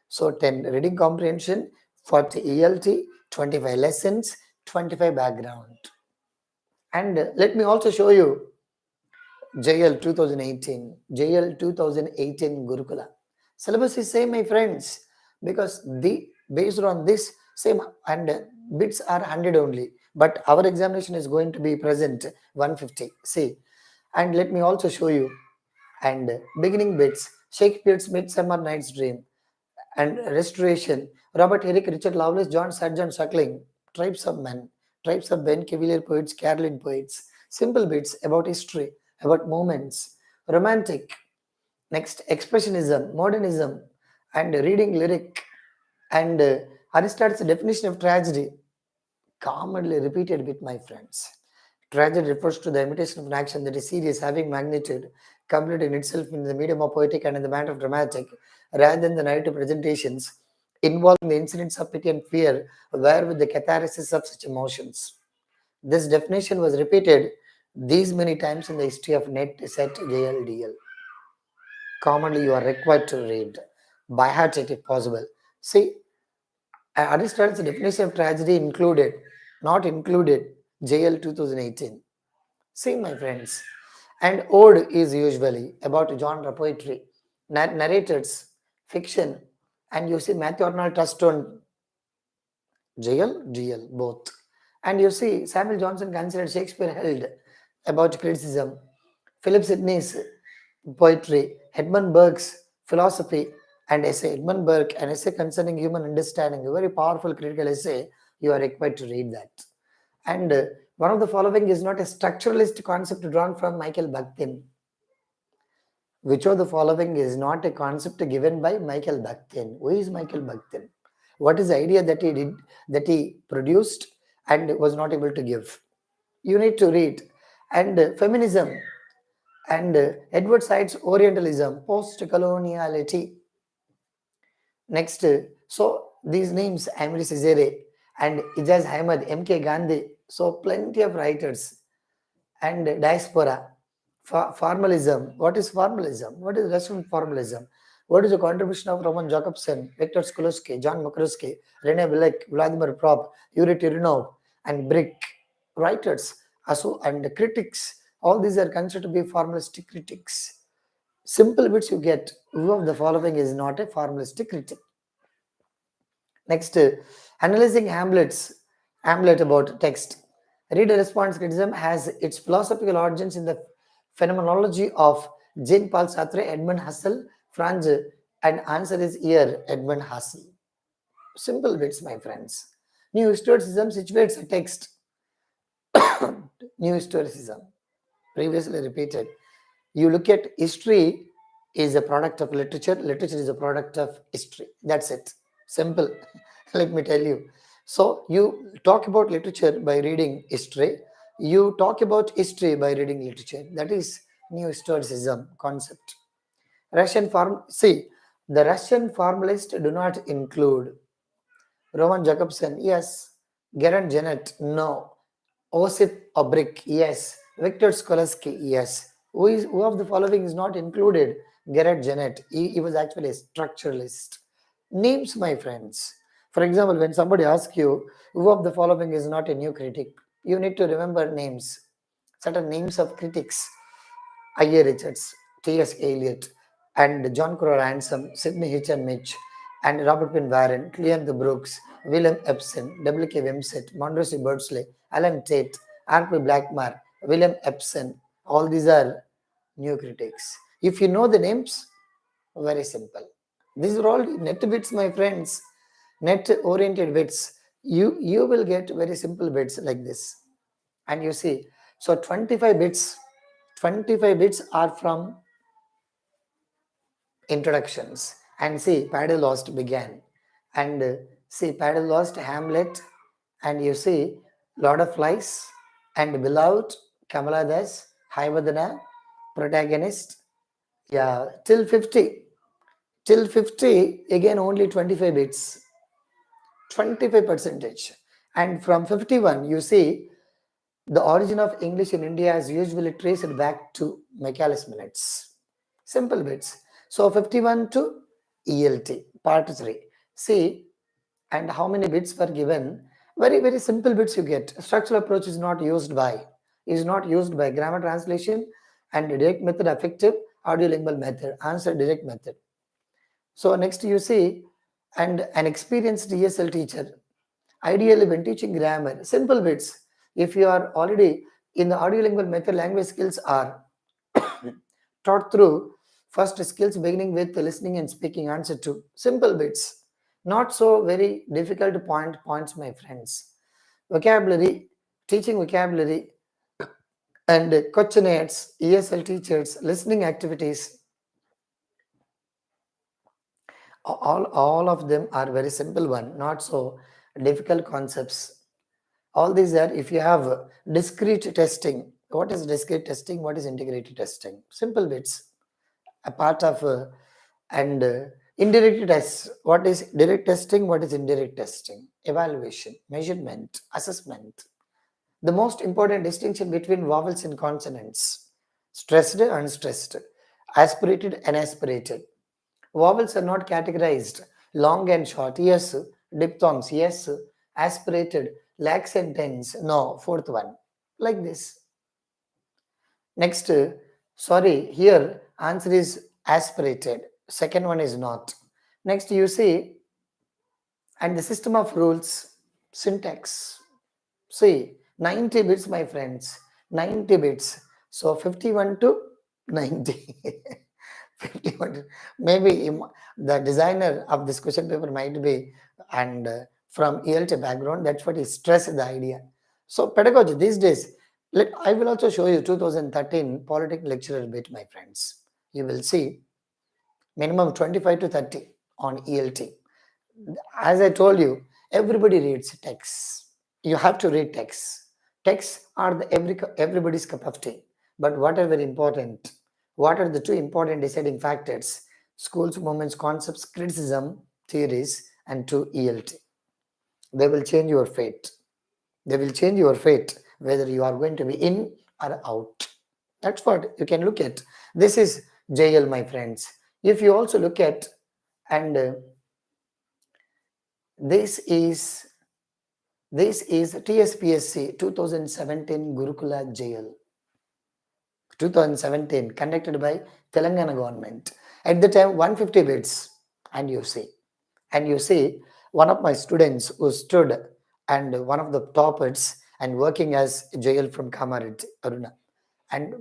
So 10 reading comprehension, 40 ELT, 25 lessons, 25 background. And let me also show you JL 2018, JL 2018 Gurukula. Syllabus is same, my friends, because based on this same, and bits are 100 only, but our examination is going to be present 150. See, and let me also show you, and beginning bits, Shakespeare's Midsummer Night's Dream, and Restoration, Robert Herrick, Richard Lovelace, John Sargent Suckling, Tribes of Men, Types of Ben Cavalier poets, Caroline poets. Simple bits about history, about moments. Romantic. Next, expressionism, modernism, and reading lyric. And Aristotle's definition of tragedy, commonly repeated with my friends. Tragedy refers to the imitation of an action that is serious, having magnitude, complete in itself in the medium of poetic and in the manner of dramatic, rather than the narrative presentations involving the incidents of pity and fear, wherewith the catharsis of such emotions. This definition was repeated these many times in the history of net set JLDL. Commonly, you are required to read by heart it if possible. See, Aristotle's definition of tragedy included, not included, JL 2018. See, my friends, and ode is usually about genre poetry, narrators, fiction, and you see Matthew Arnold touched on GL, both. And you see Samuel Johnson considered Shakespeare held about criticism, Philip Sidney's poetry, Edmund Burke's philosophy and essay. Edmund Burke, an essay concerning human understanding, a very powerful critical essay. You are required to read that. And one of the following is not a structuralist concept drawn from Michael Bakhtin. Which of the following is not a concept given by Michael Bakhtin? Who is Michael Bakhtin? What is the idea that he did, that he produced and was not able to give? You need to read. And feminism and Edward Said's Orientalism, post-coloniality. Next, so these names, Amri Cizere and Ijaz Ahmed, M.K. Gandhi, so plenty of writers. And diaspora, formalism. What is formalism? What is Russian formalism? What is the contribution of Roman Jakobson, Viktor Skolowski, John Makarowski, Rene Bilek, Vladimir Prop, Yuri Tirinov, and Brick? Writers and critics, all these are considered to be formalistic critics. Simple bits you get. Who of the following is not a formalistic critic? Next, analyzing Hamlet about text. Reader response criticism has its philosophical origins in the phenomenology of Jean-Paul Sartre, Edmund Husserl, Franz, and answer is here, Edmund Husserl. Simple bits, my friends. New historicism situates a text. New historicism, previously repeated. You look at history is a product of literature, literature is a product of history. That's it. Simple. Let me tell you. So you talk about literature by reading history. You talk about history by reading literature. That is new historicism concept. The Russian formalists do not include Roman Jakobson, yes. Gerard Janet, no. Osip Obrik, yes. Victor Skolowski, yes. Who of the following is not included? Gerard Janet. He was actually a structuralist. Names, my friends. For example, when somebody asks you, who of the following is not a new critic? You need to remember names. Certain names of critics. I.A. Richards, T.S. Eliot, and John Crowe Ransom, Sidney Hitchin Mitch, and Robert Pin Warren, Cleon the Brooks, William Epson, W.K. Wimsett, Monroe Birdsley, Alan Tate, R.P. Blackmore, William Epson. All these are new critics. If you know the names, very simple. These are all net bits, my friends. Net oriented bits. You will get very simple bits like this. And you see, so 25 bits are from introductions. And see, Paradise Lost began. And see, Paradise Lost, Hamlet, and you see, Lord of Flies, and Beloved, Kamala Das, Haivadana, protagonist. Yeah, till 50. Till 50, again only 25 bits. 25%. And from 51, you see, the origin of English in India is usually traced back to Michaelis minutes. Simple bits. So 51 to ELT, part 3. See, and how many bits were given? Very, very simple bits you get. Structural approach is not used by. Grammar translation and direct method, affective, audiolingual method. Answer direct method. So next you see, and an experienced ESL teacher. Ideally, when teaching grammar, simple bits. If you are already in the audiolingual method, language skills are taught through first skills beginning with listening and speaking. Answer to simple bits. Not so very difficult points, my friends. Vocabulary teaching vocabulary and questionnaires, ESL teachers, listening activities, all of them are very simple one, not so difficult concepts. All these are, if you have discrete testing, what is discrete testing, what is integrated testing? Simple bits, a part of and indirect tests. What is direct testing? What is indirect testing? Evaluation, measurement, assessment. The most important distinction between vowels and consonants: stressed, unstressed, aspirated, unaspirated. Vowels are not categorized long and short. Yes. Diphthongs. Yes. Aspirated, lax and tense. No. Fourth one. Like this. Next, sorry, here answer is aspirated. Second one is not. Next, you see, and the system of rules, syntax. See, 90 bits, my friends. 90 bits. So 51 to 90. 51. Maybe the designer of this question paper might be and from ELT background. That's what he stressed the idea. So pedagogy these days. I will also show you 2013 politics lecturer bit, my friends. You will see minimum 25 to 30 on ELT. As I told you, everybody reads texts. You have to read texts. Texts are everybody's cup of tea. But what are very important? What are the two important deciding factors? Schools, movements, concepts, criticism, theories, and two ELT. They will change your fate. They will change your fate whether you are going to be in or out. That's what you can look at. This is JL, my friends. If you also look at, and this is TSPSC 2017 Gurukula JL. 2017 conducted by Telangana government. At the time 150 bits, and you see one of my students who stood and one of the toppers and working as JL from Kamarit, Aruna. And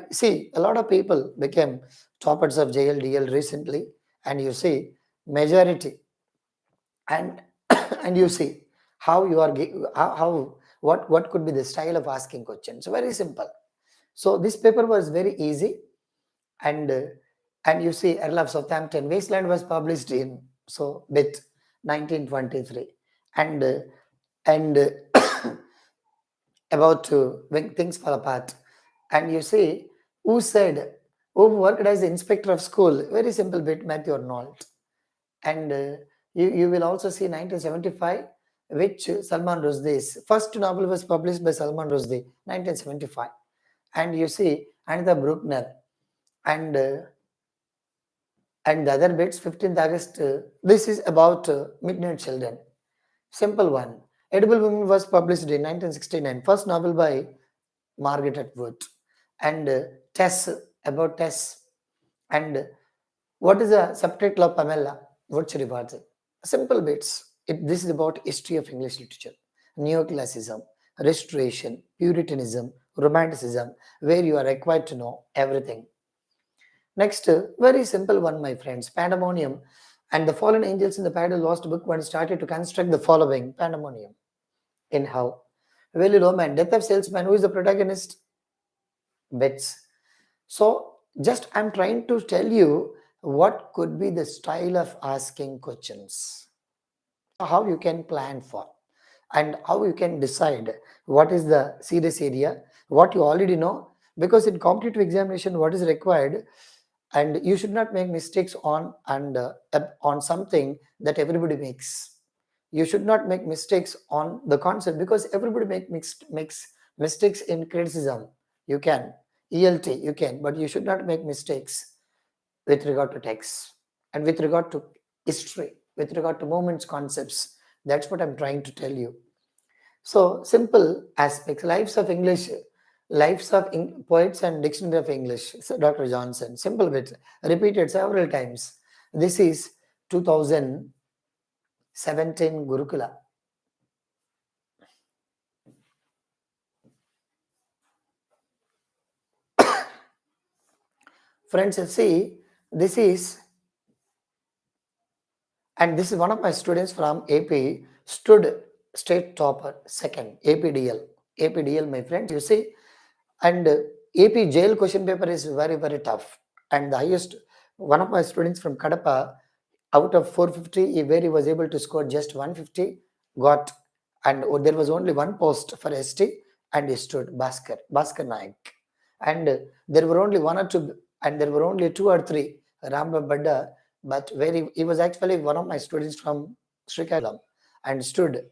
see, a lot of people became toppers of JL DL recently, and you see majority, and and you see how you are what could be the style of asking questions. Very simple. So this paper was very easy, and you see Earl of Southampton Wasteland was published in bit 1923, and about when things fall apart, and you see who said, who worked as inspector of school. Very simple bit, Matthew Arnold. And you will also see 1975, which Salman Rushdie's first novel was published by Salman Rushdie, 1975. And you see Anita Bruckner, and the other bits, 15th August. This is about Midnight Children. Simple one. Edible Women was published in 1969. First novel by Margaret Atwood. And Tess, about Tess. And what is the subtitle of Pamela? What's regards it? Simple bits. This is about history of English literature, neoclassicism, restoration, puritanism, romanticism, where you are required to know everything. Next, very simple one, my friends, Pandemonium. And the fallen angels in the Paradise Lost book one started to construct the following Pandemonium. In how? Very Roman, Death of Salesman, who is the protagonist? Bits. So just I'm trying to tell you what could be the style of asking questions, how you can plan for, and how you can decide what is the serious area, what you already know, because in competitive examination what is required, and you should not make mistakes on on something that everybody makes. You should not make mistakes on the concept, because everybody makes mistakes in criticism. You can ELT, you can, but you should not make mistakes with regard to text and with regard to history, with regard to moments, concepts. That's what I'm trying to tell you. So simple aspects, lives of English, lives of poets and dictionary of English, so Dr. Johnson. Simple bit, repeated several times. This is 2017 Gurukula. Friends, see, this is, and this is one of my students from AP, stood state topper, second, APDL. APDL, my friends, you see, and AP jail question paper is very, very tough. And the highest, one of my students from Kadapa, out of 450, where he was able to score just 150, got, and there was only one post for ST, and he stood Bhaskar Naik. And there were only one or two, and there were only two or three, Ramba Badda, but he was actually one of my students from Srikakulam, and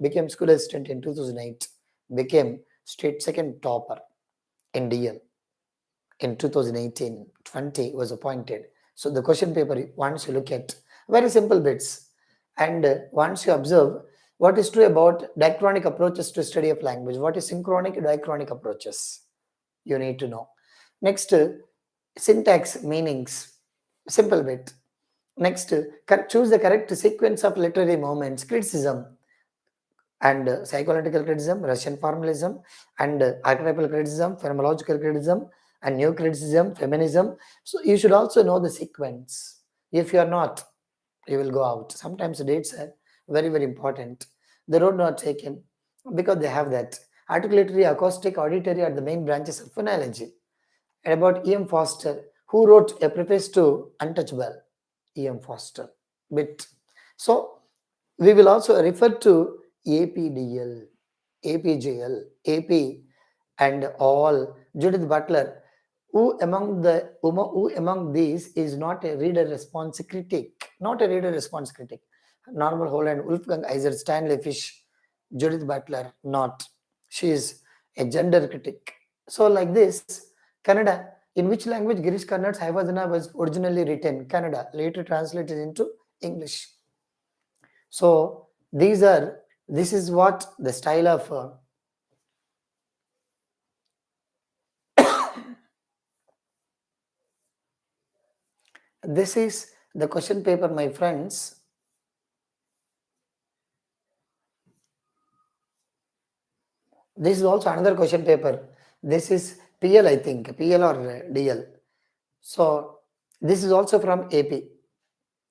became school assistant in 2008, became state second topper in DL in 2018-20 was appointed. So the question paper, once you look at very simple bits, and once you observe what is true about diachronic approaches to study of language, what is synchronic diachronic approaches, you need to know. Next, syntax meanings, simple bit. Next, choose the correct sequence of literary moments, criticism, and psychoanalytical criticism, Russian formalism, and archetypal criticism, phenomenological criticism, and new criticism, feminism. So you should also know the sequence. If you are not, you will go out. Sometimes the dates are very, very important. The road not taken, because they have that. Articulatory, acoustic, auditory are the main branches of phonology. And about E.M. Foster, who wrote a preface to Untouchable, E.M. Foster. Bit. So we will also refer to APDL, APJL, AP, and all. Judith Butler, who among these is not a reader response critic? Not a reader response critic. Norman Holland, Wolfgang Iser, Stanley Fish, Judith Butler, not. She is a gender critic. So like this, Kannada. In which language Girish Karnad's Haivadana was originally written? Kannada, later translated into English. So this is what the style of this is the question paper, my friends. This is also another question paper. This is PL, I think, PL or DL. So this is also from AP.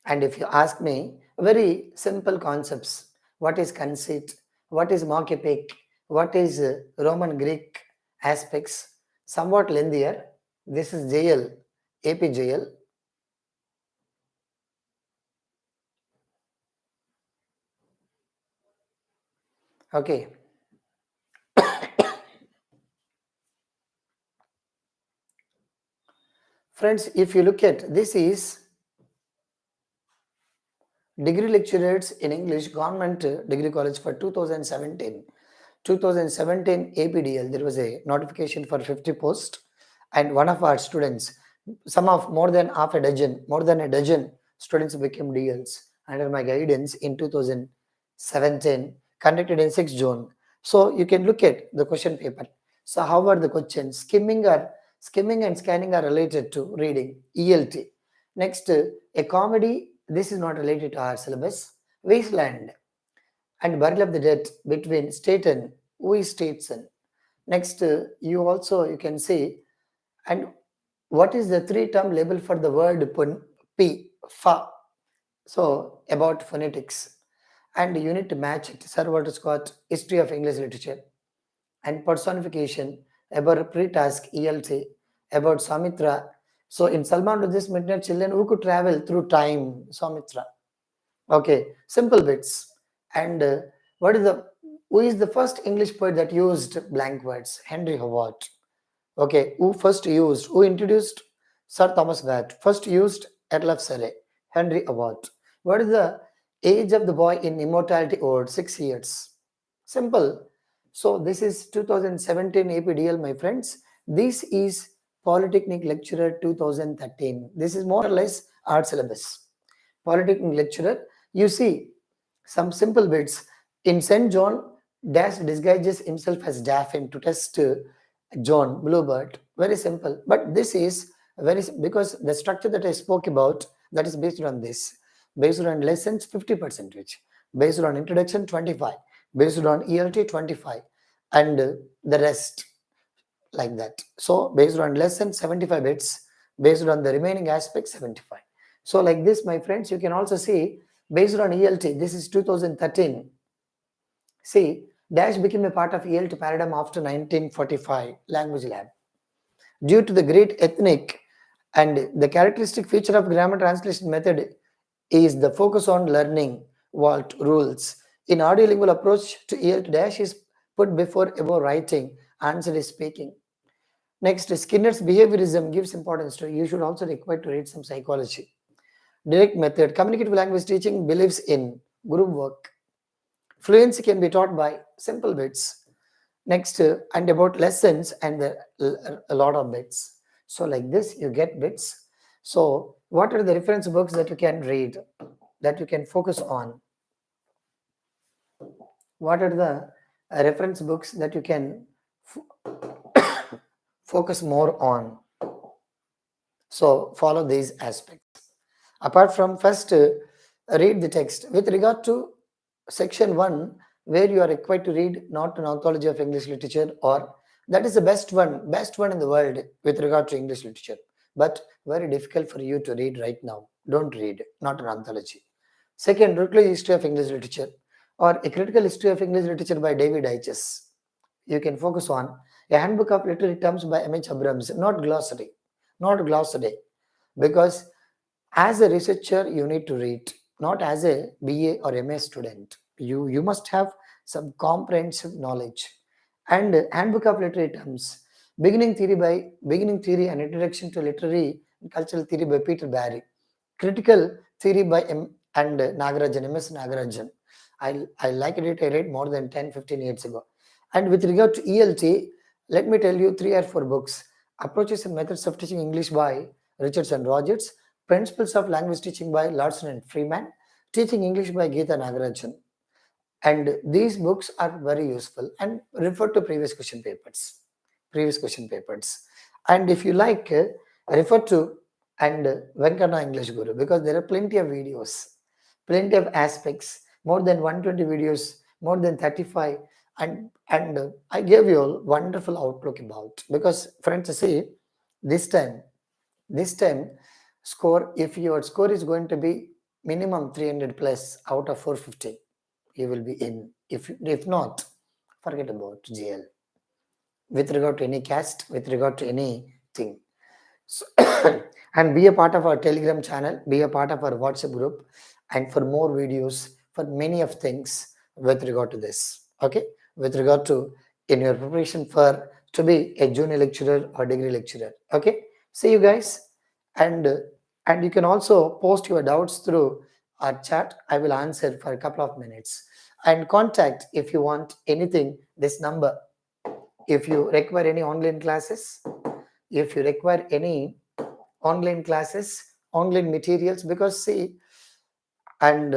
And if you ask me, very simple concepts. What is conceit? What is mock epic? What is Roman Greek aspects? Somewhat lengthier. This is JL, AP JL. Okay. Friends, if you look at this is degree lecturers in English, Government Degree College for 2017. 2017 APDL, there was a notification for 50 posts, and one of our students, some of more than a dozen students became DLs under my guidance in 2017, conducted in 6 June. So you can look at the question paper. So how are the questions? Skimming and scanning are related to reading, ELT. Next, a comedy, this is not related to our syllabus. Wasteland and Burial of the Dead between Staten, who is Statesman. Next, you can see, and what is the 3-term label for the word P, fa? So about phonetics, and you need to match it. Sir Walter Scott, History of English Literature, and personification, about pre-task, ELT, about Samitra. So in Salman Rushdie's Midnight Children, who could travel through time? Samitra. Okay, simple bits. And who is the first English poet that used blank words? Henry Howard. Okay, who introduced Sir Thomas Watt? First used Earl of Surrey, Henry Howard. What is the age of the boy in Immortality Ode? 6 years. Simple. So this is 2017 APDL, my friends. This is Polytechnic Lecturer 2013. This is more or less art syllabus. Polytechnic Lecturer, you see some simple bits. In St. John, Dash disguises himself as Daffin to test John Bluebird. Very simple. But this is because the structure that I spoke about, that is based on this. Based on lessons, 50%. Based on introduction, 25. Based on ELT, 25. And the rest like that. So based on lesson, 75 bits. Based on the remaining aspects, 75. So like this, my friends, you can also see based on ELT, this is 2013. See, Dash became a part of ELT paradigm after 1945 language lab. Due to the great ethnic and the characteristic feature of grammar translation method is the focus on learning vault rules. In audiolingual approach to ELT, dash is put before above writing, answer is speaking. Next, Skinner's behaviorism gives importance to you should also require to read some psychology. Direct method, communicative language teaching believes in group work. Fluency can be taught by simple bits. Next, and about lessons and a lot of bits. So like this, you get bits. So what are the reference books that you can read, that you can focus on? What are the reference books that you can focus more on? So follow these aspects. Apart from first, read the text. With regard to section 1, where you are required to read not an anthology of English literature, or that is the best one in the world with regard to English literature, but very difficult for you to read right now. Don't read, not an anthology. Second, Routledge History of English Literature or A Critical History of English Literature by David H.S. You can focus on A Handbook of Literary Terms by M.H. Abrams, not glossary, because as a researcher you need to read, not as a BA or MA student. You must have some comprehensive knowledge. And Handbook of Literary Terms, Beginning Theory and Introduction to Literary and Cultural Theory by Peter Barry, Critical Theory by MS Nagarajan. I liked it. I read more than 10-15 years ago. And with regard to ELT, let me tell you 3 or 4 books. Approaches and Methods of Teaching English by Richards and Rogers, Principles of Language Teaching by Larson and Freeman, Teaching English by Geeta Nagarajan. And these books are very useful and refer to previous question papers. And if you like, refer to and Venkana English Guru, because there are plenty of videos, plenty of aspects, more than 120 videos, more than 35, and I gave you all wonderful outlook about, because friends, see, this time score, if your score is going to be minimum 300 plus out of 450, you will be in. If not, forget about GL with regard to any caste, with regard to anything. So and be a part of our Telegram channel, be a part of our WhatsApp group, and for more videos, for many of things with regard to this. Okay, with regard to in your preparation for to be a junior lecturer or degree lecturer. Okay, see you guys, and you can also post your doubts through our chat. I will answer for a couple of minutes, and contact if you want anything this number. If you require any online classes, if you require any online classes, online materials, because see, and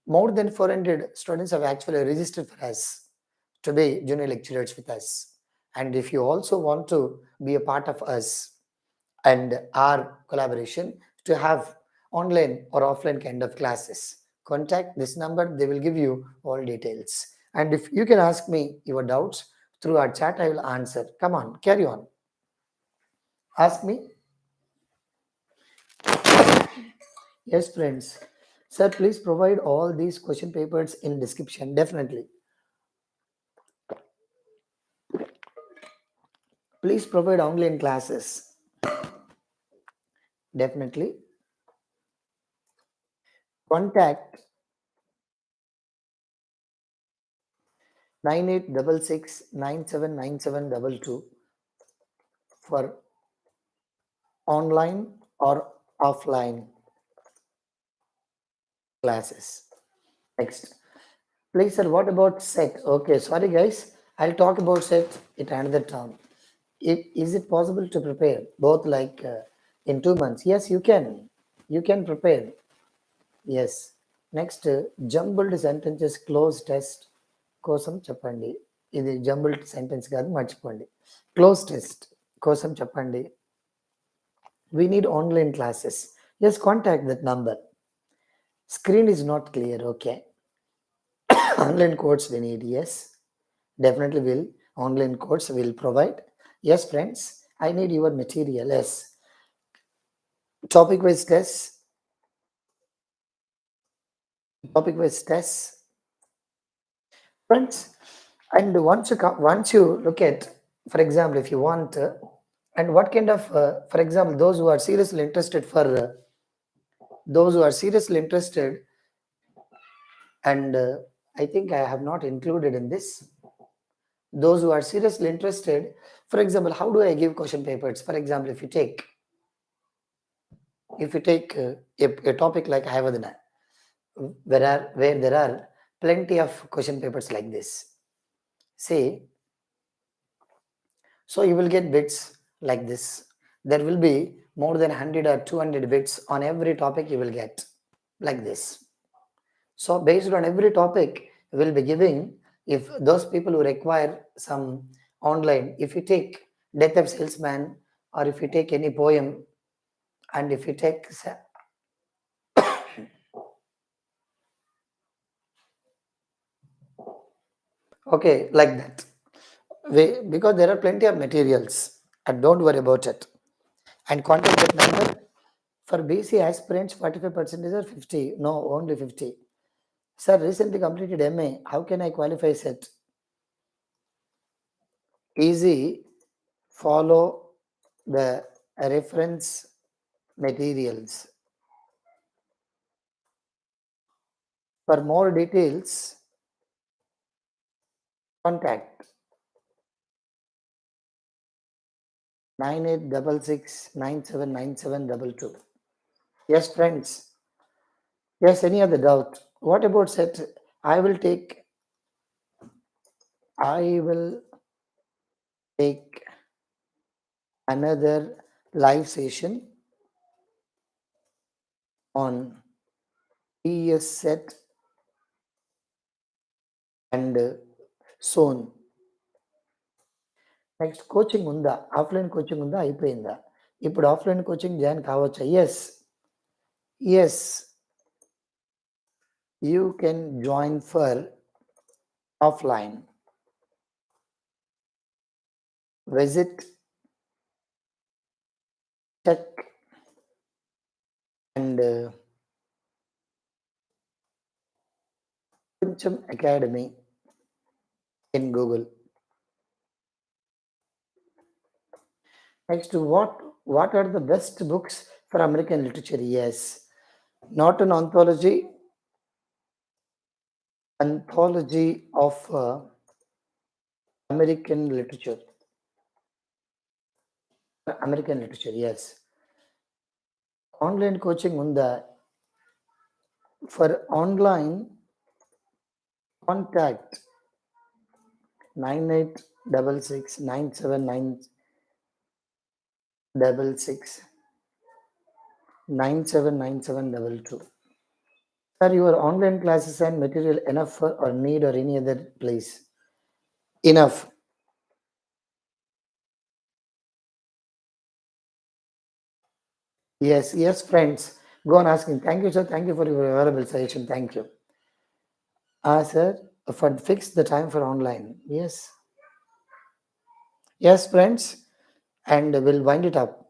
more than 400 students have actually registered for us to be junior lecturers with us. And if you also want to be a part of us and our collaboration to have online or offline kind of classes, contact this number. They will give you all details. And if you can ask me your doubts through our chat, I will answer. Come on, carry on. Ask me. Yes, friends. Sir, please provide all these question papers in description. Definitely. Please provide online classes. Definitely. Contact 9866979722 for online or offline classes. Next. Please, sir, what about set? Okay, sorry guys. I'll talk about set at another time. Is it possible to prepare both like in 2 months? Yes, you can. You can prepare. Yes. Next, jumbled sentences close test కోసం చెప్పండి. ఇది jumbled sentence కాదు, మర్చిపోండి. Close test కోసం చెప్పండి. We need online classes. Yes, contact that number. Screen is not clear. Okay. Online course we need. Yes, definitely will. Online course will provide. Yes, friends, I need your material. Yes. Topic wise test. Friends, And once you look at, for example, if you want, and what kind of, for example, those who are seriously interested for, those who are seriously interested, and I think I have not included in this, those who are seriously interested, for example, how do I give question papers? For example, if you take a topic like Hayavadana, where there are plenty of question papers like this, say, so you will get bits like this. There will be more than 100 or 200 bits on every topic you will get like this. So based on every topic, we will be giving, if those people who require some online, if you take Death of Salesman, or if you take any poem, and if you take, okay, like that. Because there are plenty of materials, and don't worry about it. And contact that number. For BC aspirants, 45% or 50? No, only 50. Sir, recently completed MA. How can I qualify set? Easy. Follow the reference materials. For more details, contact 9866979722. Yes, friends. Yes, any other doubt? What about set? I will take another live session on PS set and soon. Next coaching ఉందా? Offline coaching ఉందా? అయిపోయిందా? ఇప్పుడు offline coaching join కావచ్చా? Yes you can join for offline. Visit check and కొంచెం academy in Google. Next, what are the best books for American literature? Yes, not an anthology of American literature. Yes. Online coaching unda. For online, contact 9866979722. Sir, your online classes and material enough for or need or any other place? Enough. Yes, friends. Go on asking. Thank you, sir. Thank you for your valuable suggestion. Thank you. Sir, for fix the time for online. Yes, friends. And we'll wind it up.